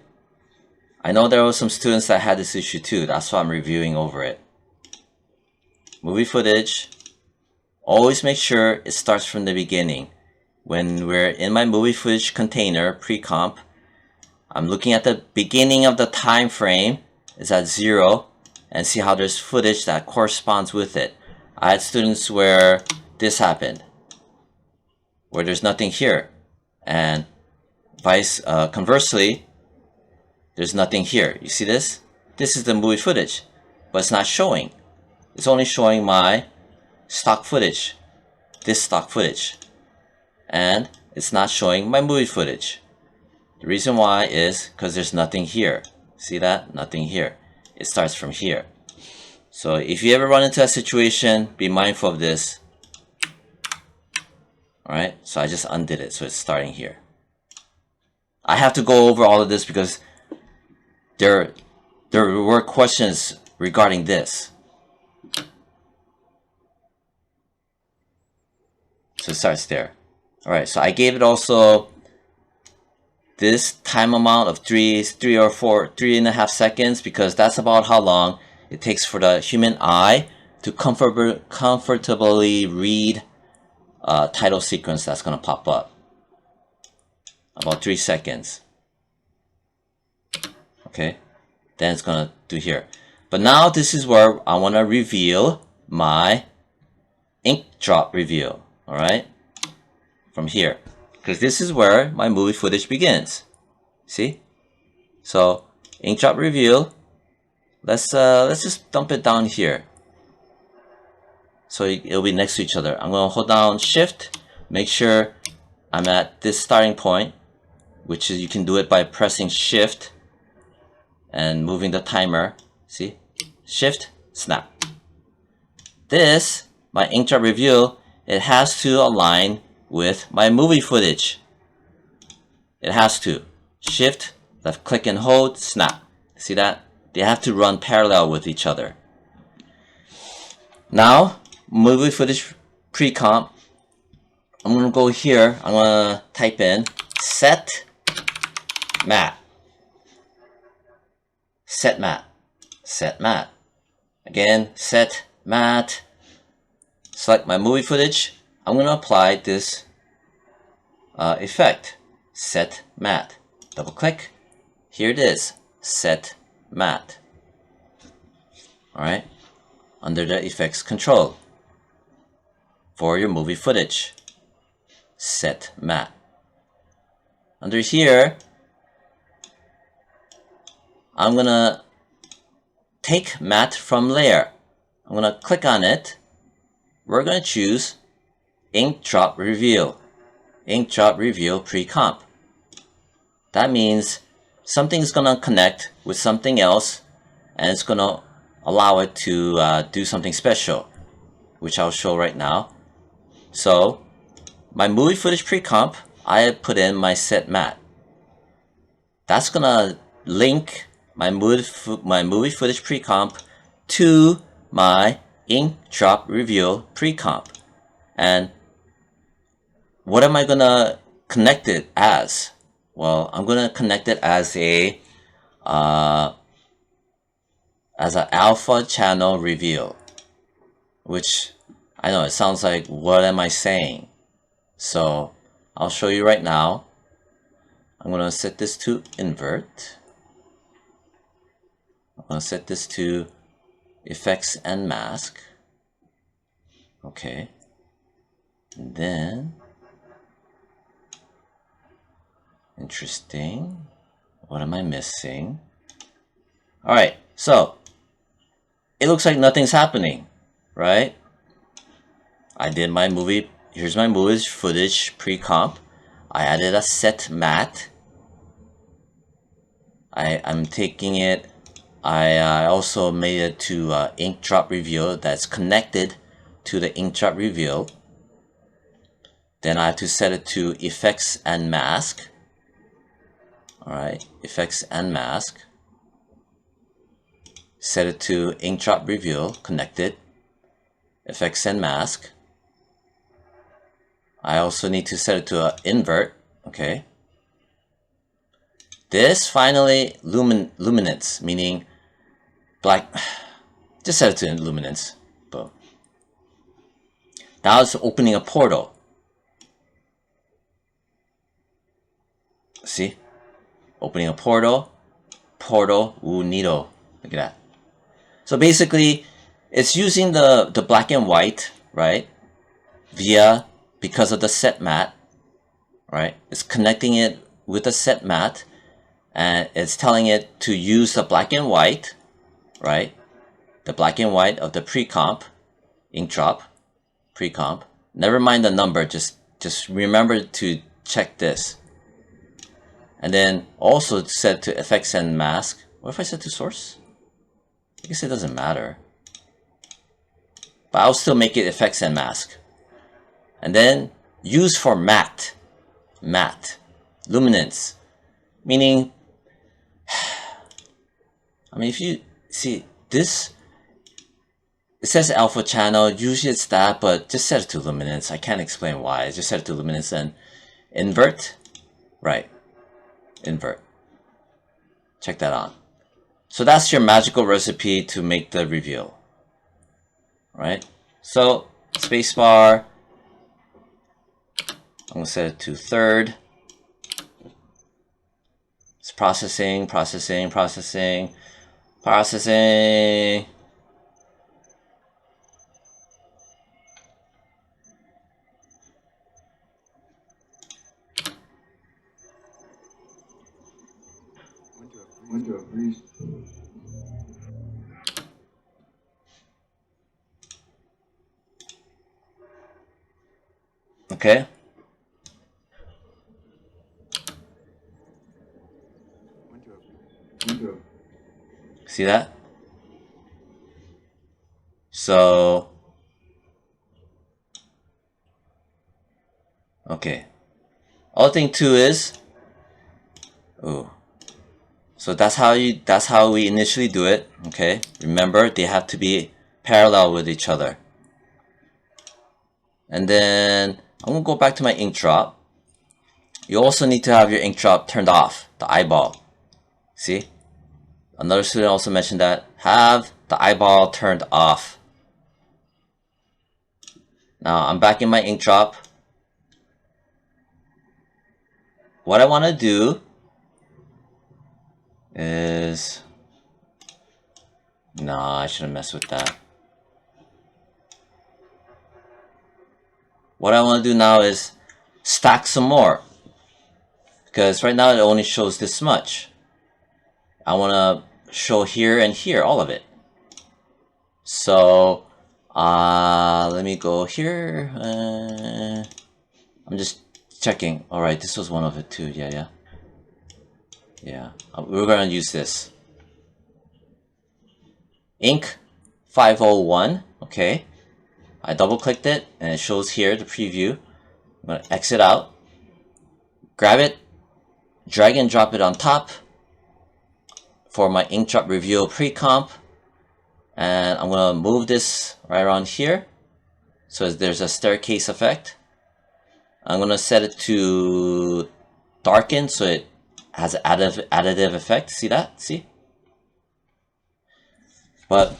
I know there were some students that had this issue too. That's why I'm reviewing over it. Movie footage, always make sure it starts from the beginning. When we're in my movie footage container, pre-comp, I'm looking at the beginning of the time frame, is at 0, and see how there's footage that corresponds with it. I had students where this happened, where there's nothing here, and conversely, there's nothing here. You see this? This is the movie footage, but it's not showing. It's only showing my stock footage, this stock footage, and it's not showing my movie footage. The reason why is because there's nothing here. See that? Nothing here. It starts from here. So if you ever run into a situation, be mindful of this. Alright, so I just undid it, so it's starting here. I have to go over all of this because there were questions regarding this. So it starts there. Alright, so I gave it also this time amount of 3.5 seconds because that's about how long it takes for the human eye to comfortably read a title sequence that's going to pop up. About 3 seconds. Okay, then it's going to do here. But now this is where I want to reveal my ink drop reveal. Alright, from here. Because this is where my movie footage begins. See? So, ink drop reveal. Let's just dump it down here. So it'll be next to each other. I'm going to hold down Shift, make sure I'm at this starting point, which is you can do it by pressing Shift and moving the timer. See? Shift, snap. This, my ink drop reveal, it has to align with my movie footage. It has to. Shift, left click and hold, snap. See that? They have to run parallel with each other. Now, movie footage pre-comp. I'm going to go here. I'm going to type in set matte. Set matte. Set matte. Again, set matte. Select my movie footage. I'm going to apply this effect. Set matte. Double click. Here it is. Set matte. Alright. Under the effects control. For your movie footage. Set matte. Under here, I'm going to take matte from layer. I'm going to click on it. We're going to choose ink drop reveal. Ink drop reveal pre-comp. That means something's going to connect with something else and it's going to allow it to do something special, which I'll show right now. So my movie footage pre-comp, I put in my set matte. That's going to link my movie footage pre-comp to my ink drop reveal pre-comp. And what am I going to connect it as? Well, I'm going to connect it as an alpha channel reveal, which I know it sounds like, what am I saying? So I'll show you right now. I'm going to set this to invert. I'm going to set this to effects and mask. Okay. And then, interesting. What am I missing? Alright, so it looks like nothing's happening, right? I did my movie. Here's my movie footage pre-comp. I added a set matte. I'm taking it. I also made it to ink drop reveal that's connected to the ink drop reveal. Then I have to set it to effects and mask. Alright, effects and mask. Set it to ink drop reveal, connected. Effects and mask. I also need to set it to invert, okay. This finally luminance, meaning black, just set it to luminance, boom. Now it's opening a portal. See? Opening a portal, unido. Look at that. So basically, it's using the black and white, right? Because of the set matte, right? It's connecting it with the set matte, and it's telling it to use the black and white, right? The black and white of the pre-comp, ink drop, pre-comp. Never mind the number, just remember to check this. And then also set to effects and mask. What if I set to source? I guess it doesn't matter. But I'll still make it effects and mask. And then use for matte. Matte. Luminance. Meaning, I mean, if you see this, it says alpha channel. Usually it's that, but just set it to luminance. I can't explain why. I just set it to luminance and invert. Right. Invert. Check that on. So that's your magical recipe to make the reveal. Right? So, spacebar. I'm going to set it to third. It's processing. Okay. See that? So, okay. Other thing too is, so that's how we initially do it. Okay. Remember, they have to be parallel with each other. And then I'm gonna go back to my ink drop. You also need to have your ink drop turned off, the eyeball. See? Another student also mentioned that. Have the eyeball turned off. Now I'm back in my ink drop. What I want to do is... No, I shouldn't mess with that. What I want to do now is stack some more. Because right now it only shows this much. I want to show here and here, all of it. So, let me go here. I'm just checking. Alright, this was one of it too. Yeah. We're going to use this. Ink 501. Okay. I double clicked it and it shows here the preview. I'm going to exit out. Grab it. Drag and drop it on top for my ink drop reveal pre-comp. And I'm going to move this right around here. So there's a staircase effect. I'm going to set it to darken so it has an additive effect. See that? See? But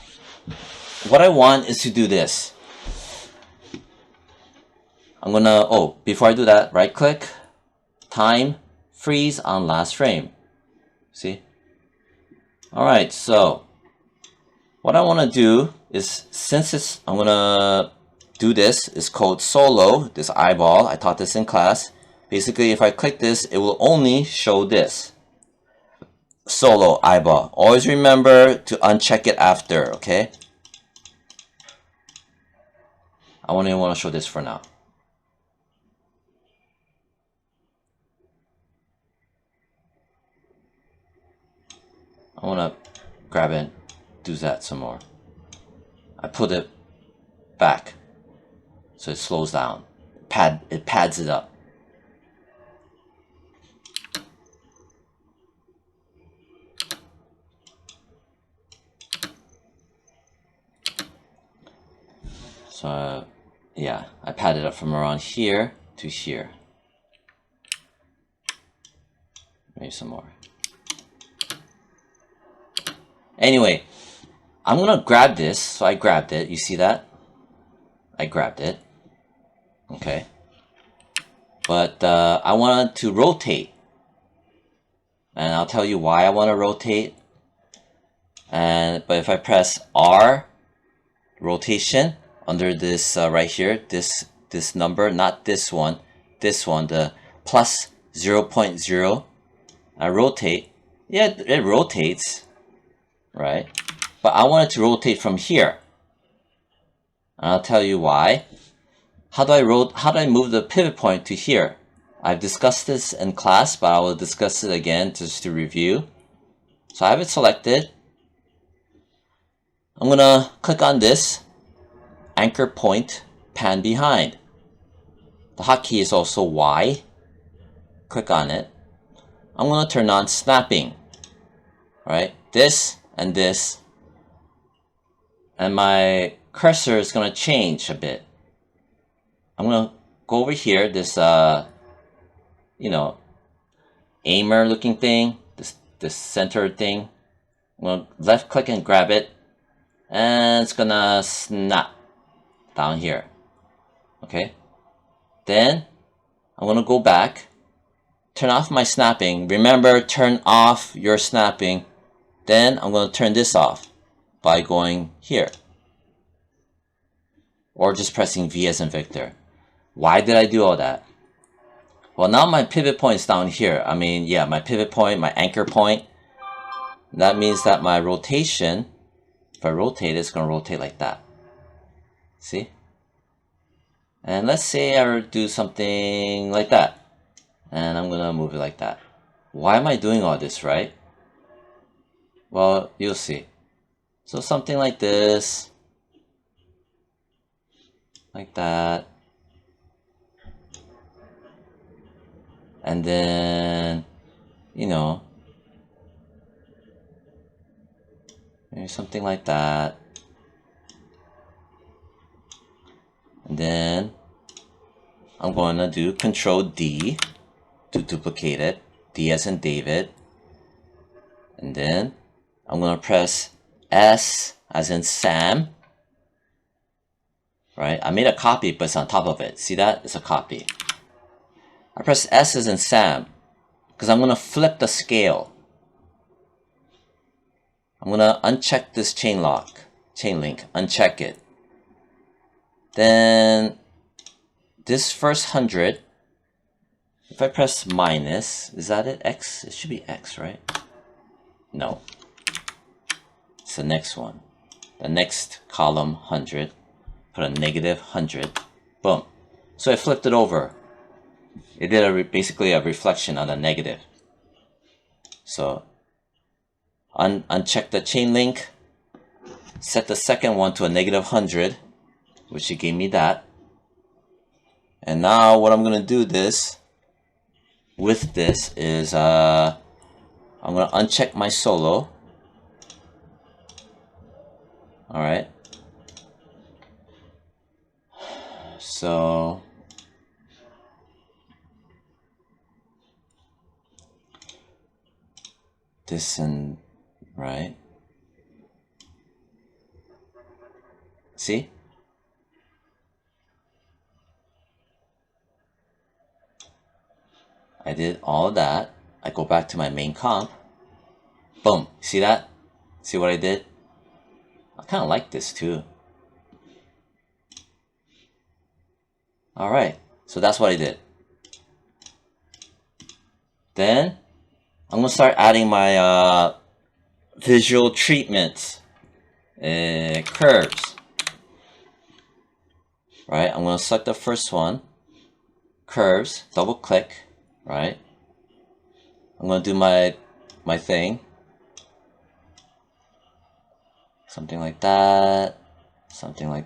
what I want is to do this. I'm going to, before I do that, right click, time, freeze on last frame. See? Alright, so what I want to do is, since I'm going to do this, it's called solo, this eyeball. I taught this in class. Basically, if I click this, it will only show this. Solo eyeball. Always remember to uncheck it after, okay? I only want to show this for now. I want to grab it, do that some more. I put it back so it slows down. It pads it up. So yeah, I padded up from around here to here. Maybe some more. Anyway, I'm gonna grab this. So I grabbed it. You see that? I grabbed it. Okay. But I wanted to rotate. And I'll tell you why I want to rotate. But if I press R, rotation, under this right here, this number, not this one, the plus 0.0, I rotate. Yeah, it rotates, right? But I want it to rotate from here. And I'll tell you why. How do I move the pivot point to here? I've discussed this in class, but I will discuss it again just to review. So I have it selected. I'm gonna click on this, anchor point, pan behind. The hotkey is also Y. Click on it. I'm gonna turn on snapping. Right? This and this. And my cursor is gonna change a bit. I'm gonna go over here, this aimer looking thing, this center thing. I'm gonna left click and grab it, and it's gonna snap down here. Okay, then I'm gonna go back, turn off my snapping. Remember, turn off your snapping. Then I'm gonna turn this off by going here, or just pressing V as in Victor. Why did I do all that? Well, now my pivot point is down here. I mean, yeah, my pivot point, my anchor point. That means that my rotation, if I rotate, it's going to rotate like that. See? And let's say I do something like that. And I'm going to move it like that. Why am I doing all this, right? Well, you'll see. So something like this. Like that. And then, maybe something like that. And then I'm going to do Control D to duplicate it. D as in David. And then I'm going to press S as in Sam. Right? I made a copy, but it's on top of it. See that? It's a copy. I press S as in Sam because I'm going to flip the scale. I'm going to uncheck this chain link, uncheck it. Then this first 100, if I press minus, is that it? X? It should be X, right? No. It's the next one. The next column, 100. Put a negative 100. Boom. So I flipped it over. It did basically a reflection on a negative. So uncheck the chain link. Set the second one to a negative 100, which it gave me that. And now what I'm going to do with this is I'm going to uncheck my solo. Alright. So this and right. See? I did all that. I go back to my main comp. Boom. See that? See what I did? I kind of like this too. Alright. So that's what I did. Then I'm going to start adding my visual treatments. Curves. Right? I'm going to select the first one. Curves. Double click. Right? I'm going to do my thing. Something like that. Something like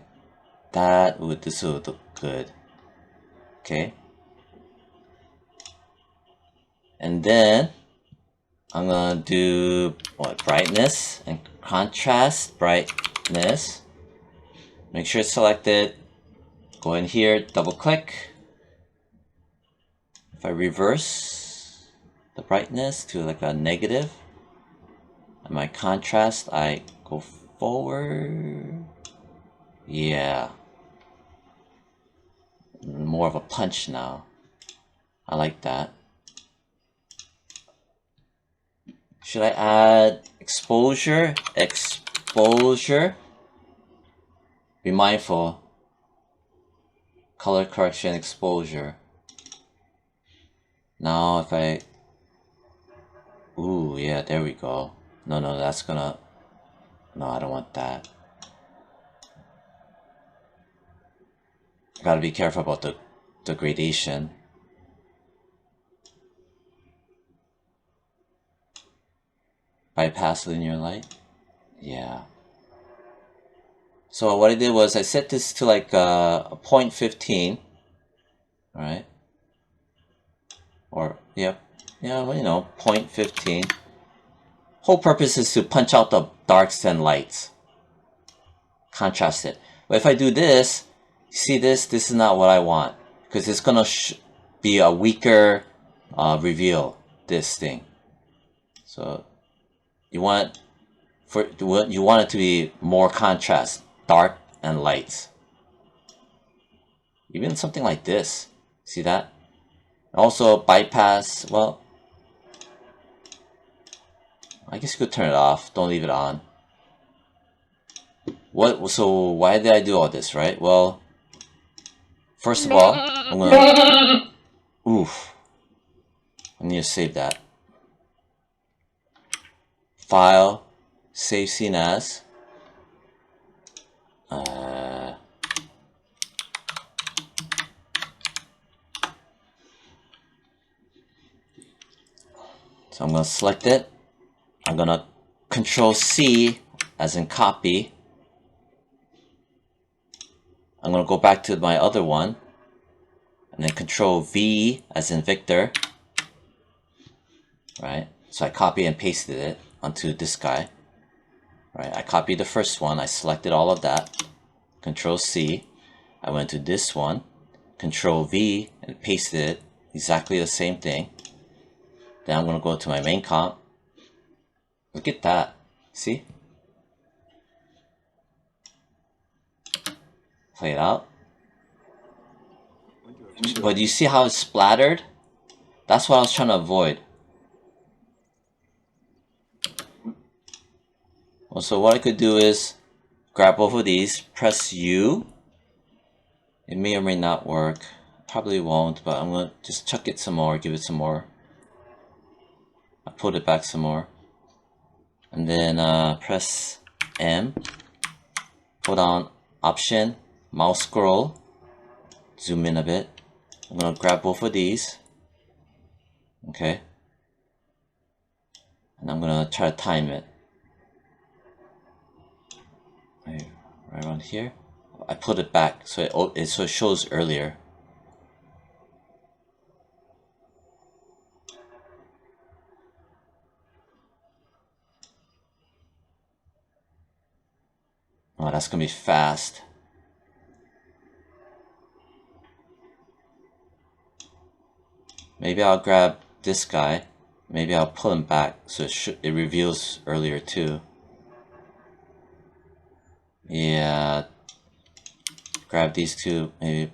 that. Ooh, this will look good. Okay. And then I'm going to do brightness and contrast, brightness. Make sure it's selected. go in here, double click. If I reverse the brightness to like a negative, and my contrast, I go forward. Yeah. More of a punch now. I like that. Should I add exposure? Exposure. Be mindful. Color correction, exposure. Now if I... Ooh, yeah, there we go. No, that's gonna... No, I don't want that. Gotta be careful about the gradation. Bypass linear light. Yeah. So what I did was I set this to like a 0.15. Right? Or, yep. Yeah, well, you know, 0.15. Whole purpose is to punch out the darks and lights. Contrast it. But if I do this, you see this? This is not what I want. Because it's going to be a weaker reveal, this thing. So you want it to be more contrast, dark and lights. Even something like this. See that? Also bypass, well, I guess you could turn it off. Don't leave it on. So why did I do all this, right? Well, first of all, I'm gonna... Oof. I need to save that. File, save scene as. So I'm gonna select it. I'm gonna Control C as in copy. I'm gonna go back to my other one. And then Control V as in Victor. Right? So I copy and pasted it onto this guy. Right? I copied the first one. I selected all of that. Control C. I went to this one. Control V and pasted it. Exactly the same thing. Then I'm going to go to my main comp. Look at that. See? Play it out. But you see how it's splattered? That's what I was trying to avoid. Well, so what I could do is grab both of these, press U. It may or may not work. Probably won't, but I'm going to just chuck it some more, give it some more. I put it back some more. And then press M. Hold down Option, mouse scroll. Zoom in a bit. I'm going to grab both of these. Okay. And I'm going to try to time it. Right around here. I put it back so it shows earlier. Oh, that's gonna be fast. Maybe I'll grab this guy. Maybe I'll pull him back so it reveals earlier too. Yeah. Grab these two, maybe.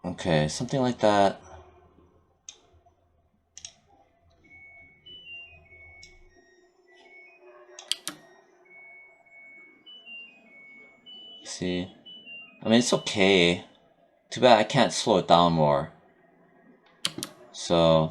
Okay, something like that. See? I mean, it's okay. Too bad I can't slow it down more. So...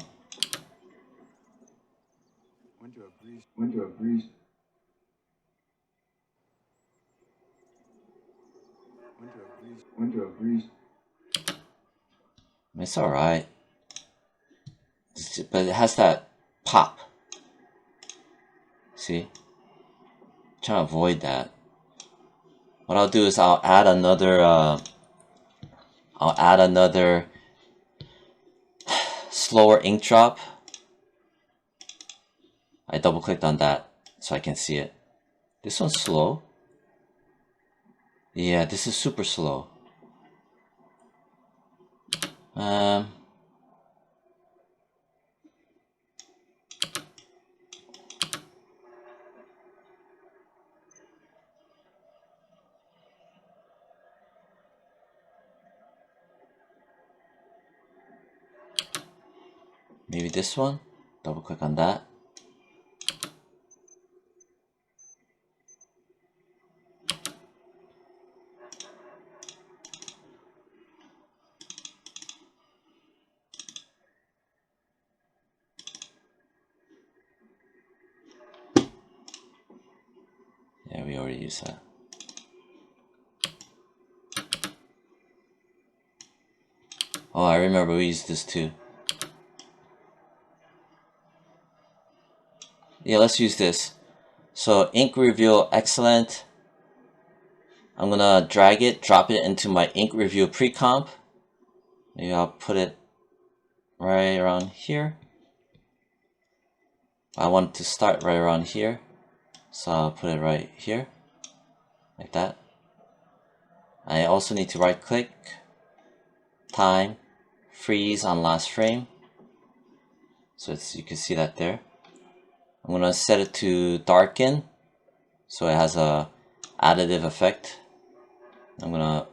It's alright. But it has that pop. See? I'm trying to avoid that. What I'll do is I'll add another slower ink drop. I double clicked on that. so I can see it. This one's slow. Yeah, this is super slow. Maybe this one. Double click on that. Yeah, we already used that. Oh, I remember we used this too. Yeah, let's use this. So ink reveal, excellent. I'm gonna drag it, drop it into my ink reveal pre-comp. Maybe I'll put it right around here. I want to start right around here, so I'll put it right here, like that. I also need to right click, time, freeze on last frame, so you can see that there. I'm gonna set it to darken, so it has a additive effect. I'm gonna,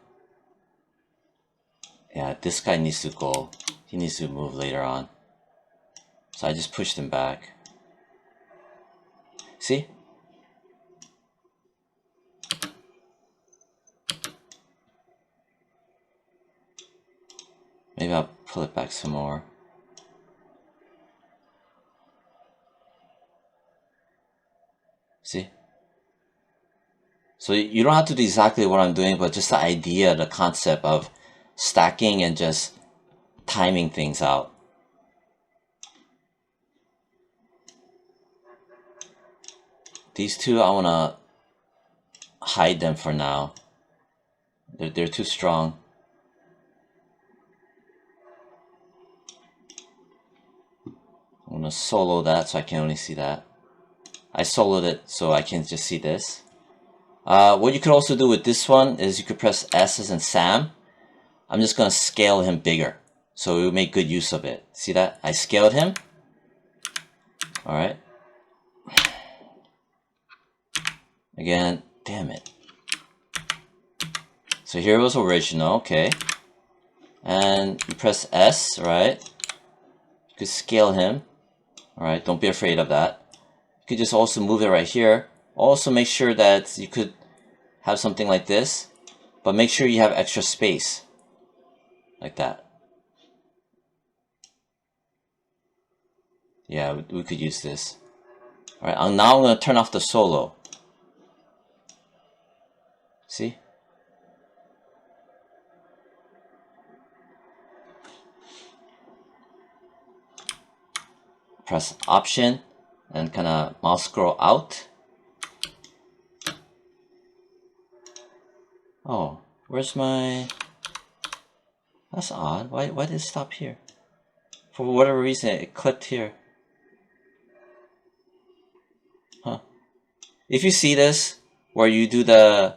yeah, this guy needs to go. He needs to move later on. So I just pushed him back. See? Maybe I'll pull it back some more. See? So you don't have to do exactly what I'm doing, but just the idea, the concept of stacking and just timing things out. These two, I want to hide them for now. They're too strong. I'm going to solo that so I can only see that. I soloed it so I can just see this. What you could also do with this one is you could press S as in Sam. I'm just going to scale him bigger, so it will make good use of it. See that? I scaled him. Alright. Again, damn it. So here was original, okay. And you press S, right? You could scale him. Alright, don't be afraid of that. You could just also move it right here. Also make sure that you could have something like this, but make sure you have extra space. Like that. Yeah, we could use this. Alright, now I'm going to turn off the solo. See? Press Option and kind of mouse scroll out. Oh, where's my... That's odd. Why did it stop here? For whatever reason, it clicked here. Huh. If you see this, where you do the,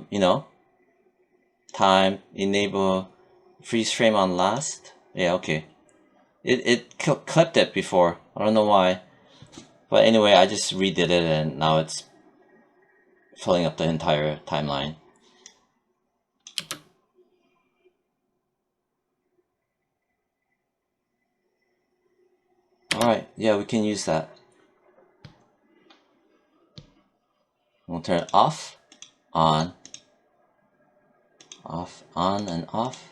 you know, time, enable, freeze frame on last. Yeah, okay. It clipped it before. I don't know why. But anyway, I just redid it and now it's filling up the entire timeline. Alright, yeah, we can use that. We'll turn it off, on, and off.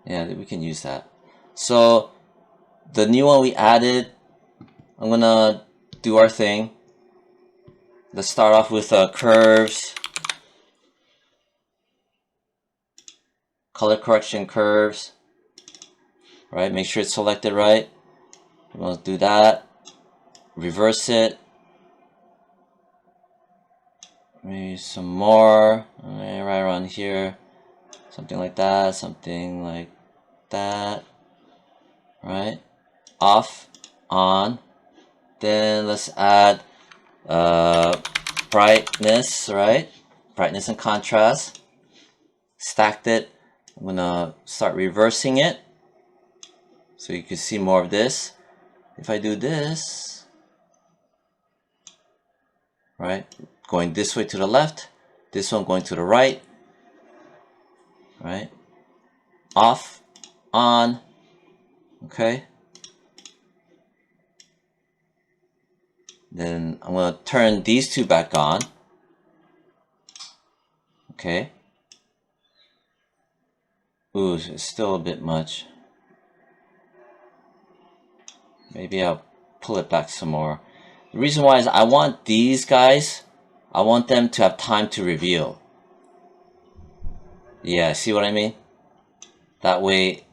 Yeah, we can use that. So, the new one we added, I'm gonna do our thing. Let's start off with curves. Color correction curves. Right, make sure it's selected right. We'll do that. Reverse it. Maybe some more. Right around here. Something like that. Something like that. Right. Off. On. Then let's add brightness, right? Brightness and contrast. Stacked it. I'm gonna start reversing it so you can see more of this. If I do this, right, going this way to the left, this one going to the right, right, off, on, okay. Then I'm gonna turn these two back on, okay. Ooh, it's still a bit much. Maybe I'll pull it back some more. The reason why is I want these guys, I want them to have time to reveal. Yeah, see what I mean? That way,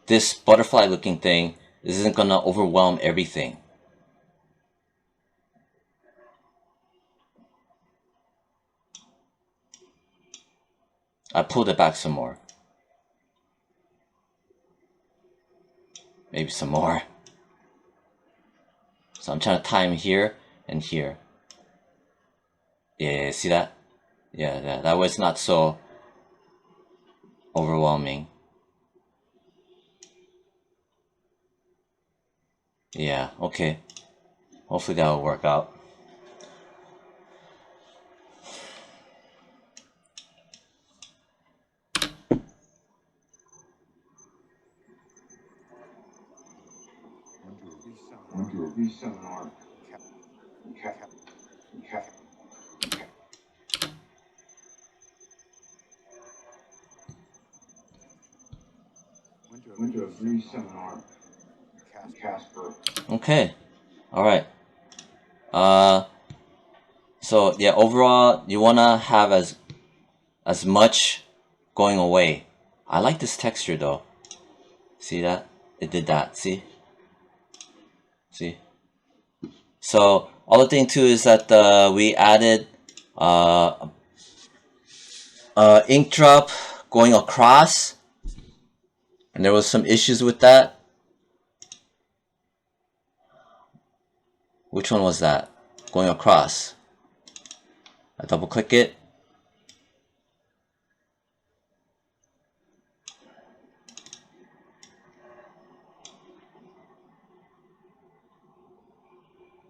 this butterfly looking thing isn't gonna overwhelm everything. I pulled it back some more. Maybe some more. So I'm trying to time here and here. Yeah, see that? Yeah, that way it's not so overwhelming. Yeah, okay. Hopefully that will work out. Okay, all right. So yeah, overall, you wanna have as much going away. I like this texture though. See that? It did that. See? See? So other thing too is that we added ink drop going across, and there was some issues with that. Which one was that? Going across. I double click it.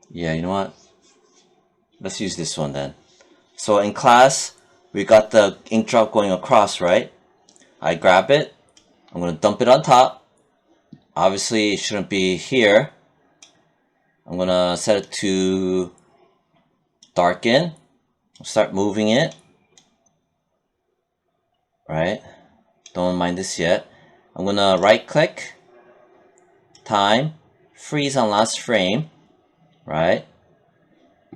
Yeah, you know what? Let's use this one then. So in class, we got the ink drop going across, right? I grab it. I'm going to dump it on top. Obviously, it shouldn't be here. I'm going to set it to darken. Start moving it. Right? Don't mind this yet. I'm going to right click. Time. Freeze on last frame. Right?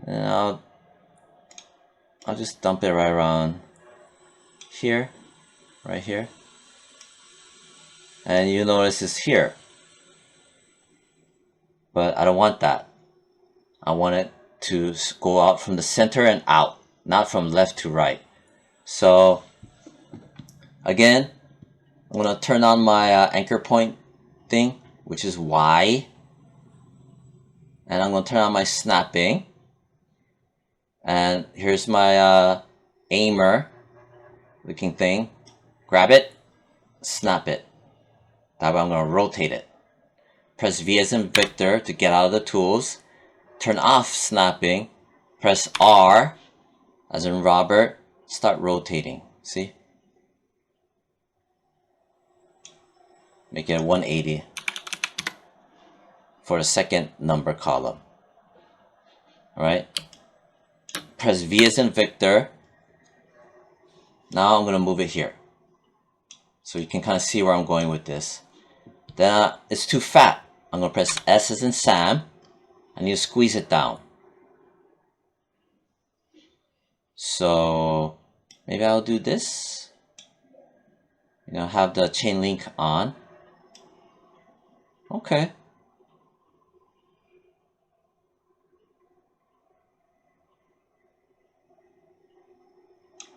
And I'll just dump it right around here. Right here. And you notice it's here. But I don't want that. I want it to go out from the center and out, not from left to right. So again, I'm going to turn on my anchor point thing, which is Y. And I'm going to turn on my snapping. And here's my aimer looking thing. Grab it, snap it. That way I'm going to rotate it. Press V as in Victor to get out of the tools. Turn off snapping. Press R as in Robert. Start rotating. See? Make it 180 for the second number column. Alright? Press V as in Victor. Now I'm going to move it here. So you can kind of see where I'm going with this. Then it's too fat. I'm going to press S as in Sam. I need to squeeze it down. So maybe I'll do this. Have the chain link on. Okay.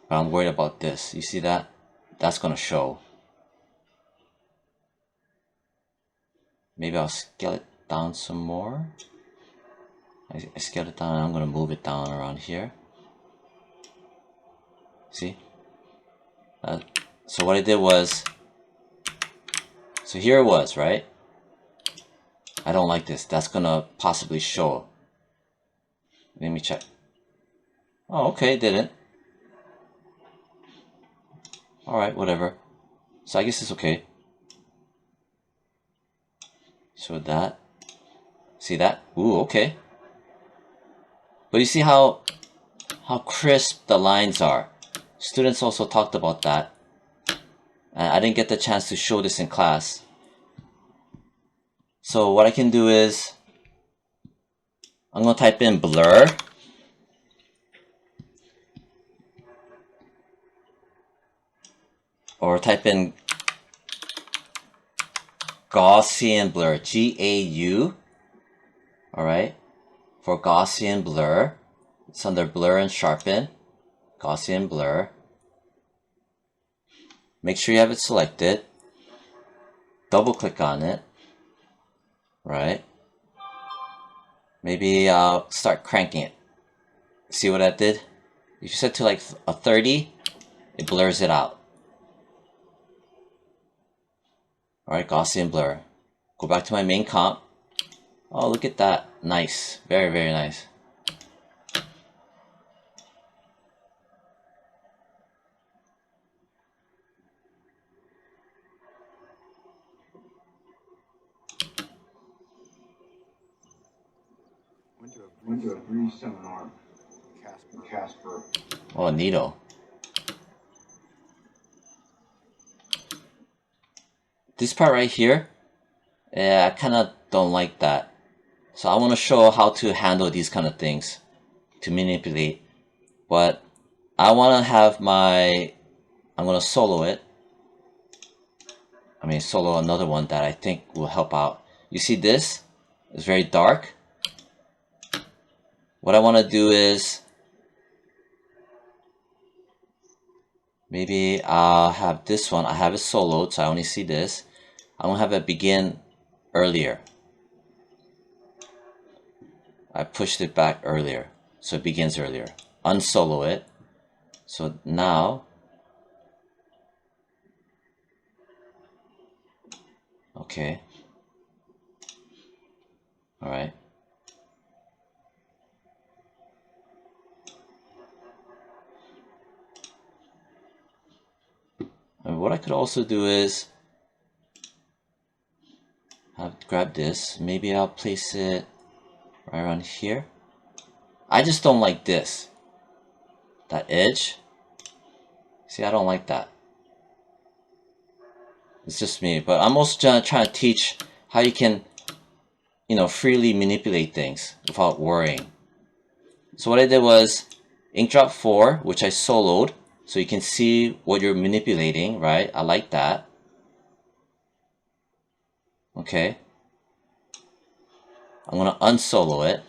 But I'm worried about this. You see that? That's going to show. Maybe I'll scale it down some more. I scaled it down and I'm gonna move it down around here. See? So what I did was, so here it was, right? I don't like this. That's gonna possibly show. Let me check. Oh, okay, it didn't. Alright, whatever. So I guess it's okay. So that. See that? Ooh, okay. But you see how crisp the lines are. Students also talked about that. And I didn't get the chance to show this in class. So what I can do is, I'm going to type in blur. Or type in Gaussian blur, G-A-U. Alright, for Gaussian blur, it's under blur and sharpen, Gaussian blur. Make sure you have it selected. Double click on it. Right. Maybe I'll start cranking it. See what that did? If you set to like a 30, it blurs it out. Alright, Gaussian blur. Go back to my main comp. Oh, look at that. Nice. Very, very nice. Went to a brief seminar in Casper. Oh, neato. This part right here, yeah, I kind of don't like that. So I want to show how to handle these kind of things, to manipulate. But I want to have my, I'm going to solo it. Solo another one that I think will help out. You see this? It's very dark. What I want to do is, maybe I'll have this one. I have it soloed, so I only see this. I'm going to have it begin earlier. I pushed it back earlier, so it begins earlier. Unsolo it. So now, okay. Alright. And what I could also do is grab this. Maybe I'll place it right around here. I just don't like this. That edge. See, I don't like that. It's just me. But I'm also trying to teach how you can, freely manipulate things without worrying. So what I did was ink drop 4, which I soloed, so you can see what you're manipulating, right? I like that. Okay. I'm going to unsolo it.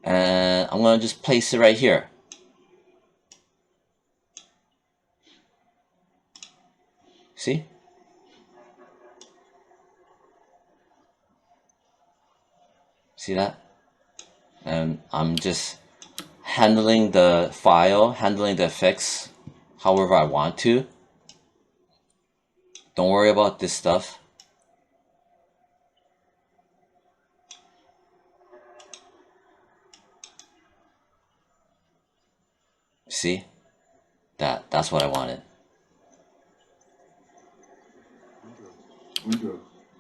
And I'm going to just place it right here. See? See that? And I'm just handling the file, handling the effects however I want to. Don't worry about this stuff. See? That's what I wanted.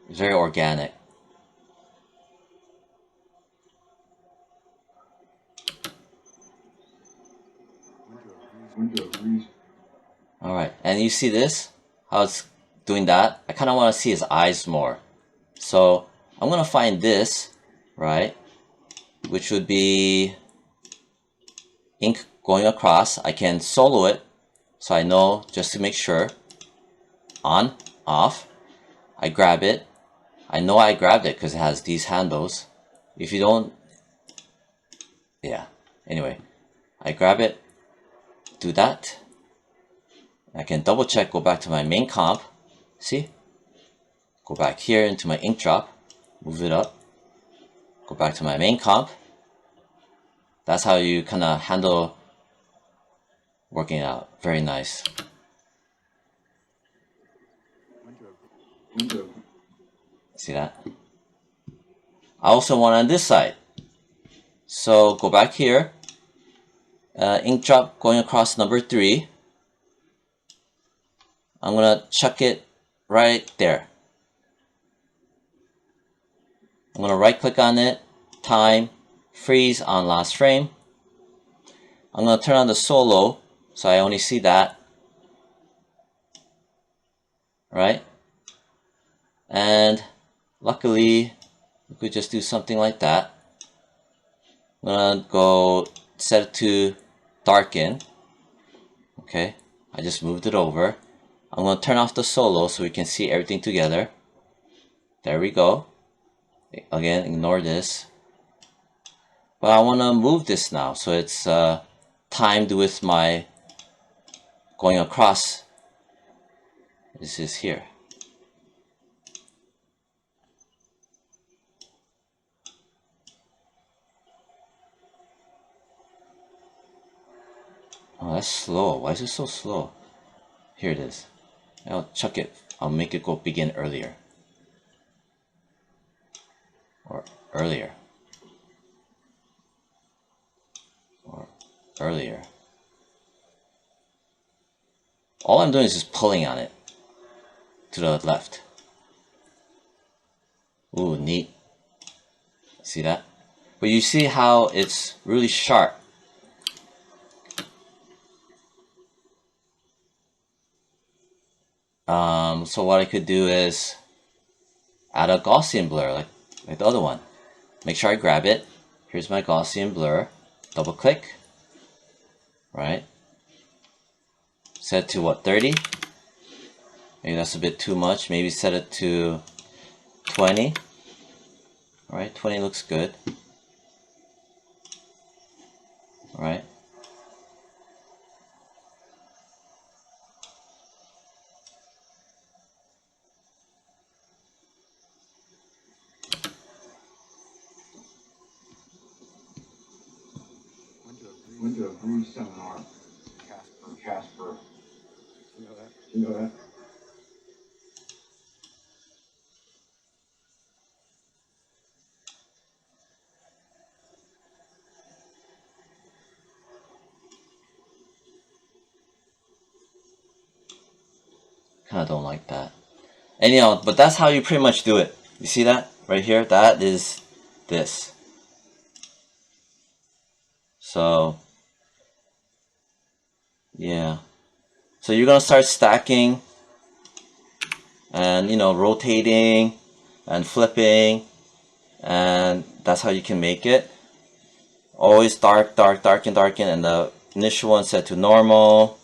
It's very organic. Alright, and you see this? How it's doing that? I kind of want to see his eyes more. So I'm going to find this, right? Which would be ink going across. I can solo it, so I know just to make sure. On, off. I grab it. I know I grabbed it because it has these handles. If you don't, yeah. Anyway, I grab it, do that, I can double check, go back to my main comp. See? Go back here into my ink drop, move it up, go back to my main comp. That's how you kind of handle working out. Very nice. See that? I also want on this side. So go back here, ink drop going across number 3. I'm gonna chuck it right there. I'm gonna right click on it, time, freeze on last frame. I'm gonna turn on the solo so I only see that, right? And luckily we could just do something like that. I'm gonna go set it to darken. Okay, I just moved it over. I'm gonna turn off the solo so we can see everything together. There we go. Again, ignore this. But I want to move this now so it's timed with my going across. This is here. Oh, that's slow. Why is it so slow? Here it is. I'll chuck it. I'll make it go begin earlier. Or earlier. Or earlier. All I'm doing is just pulling on it to the left. Ooh, neat. See that? But you see how it's really sharp. So what I could do is add a Gaussian blur like the other one. Make sure I grab it. Here's my Gaussian blur. Double click. Right? Set it to what, 30? Maybe that's a bit too much. Maybe set it to 20. Alright, 20 looks good. Alright. Went to a brew seminar. Casper. You know that? You know that? Kinda don't like that. Anyhow, but that's how you pretty much do it. You see that? Right here? That is this. So, yeah. So you're gonna start stacking and, you know, rotating and flipping, and that's how you can make it. Always darken, and the initial one set to normal.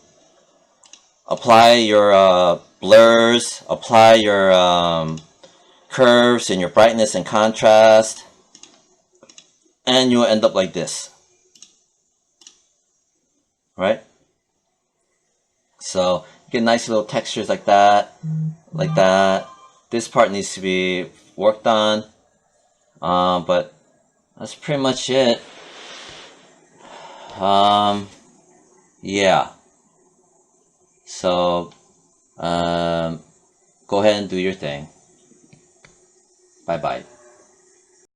Apply your blurs, apply your curves and your brightness and contrast, and you'll end up like this, right? So get nice little textures like that, like that. This part needs to be worked on, but that's pretty much it. Yeah. So go ahead and do your thing. Bye bye.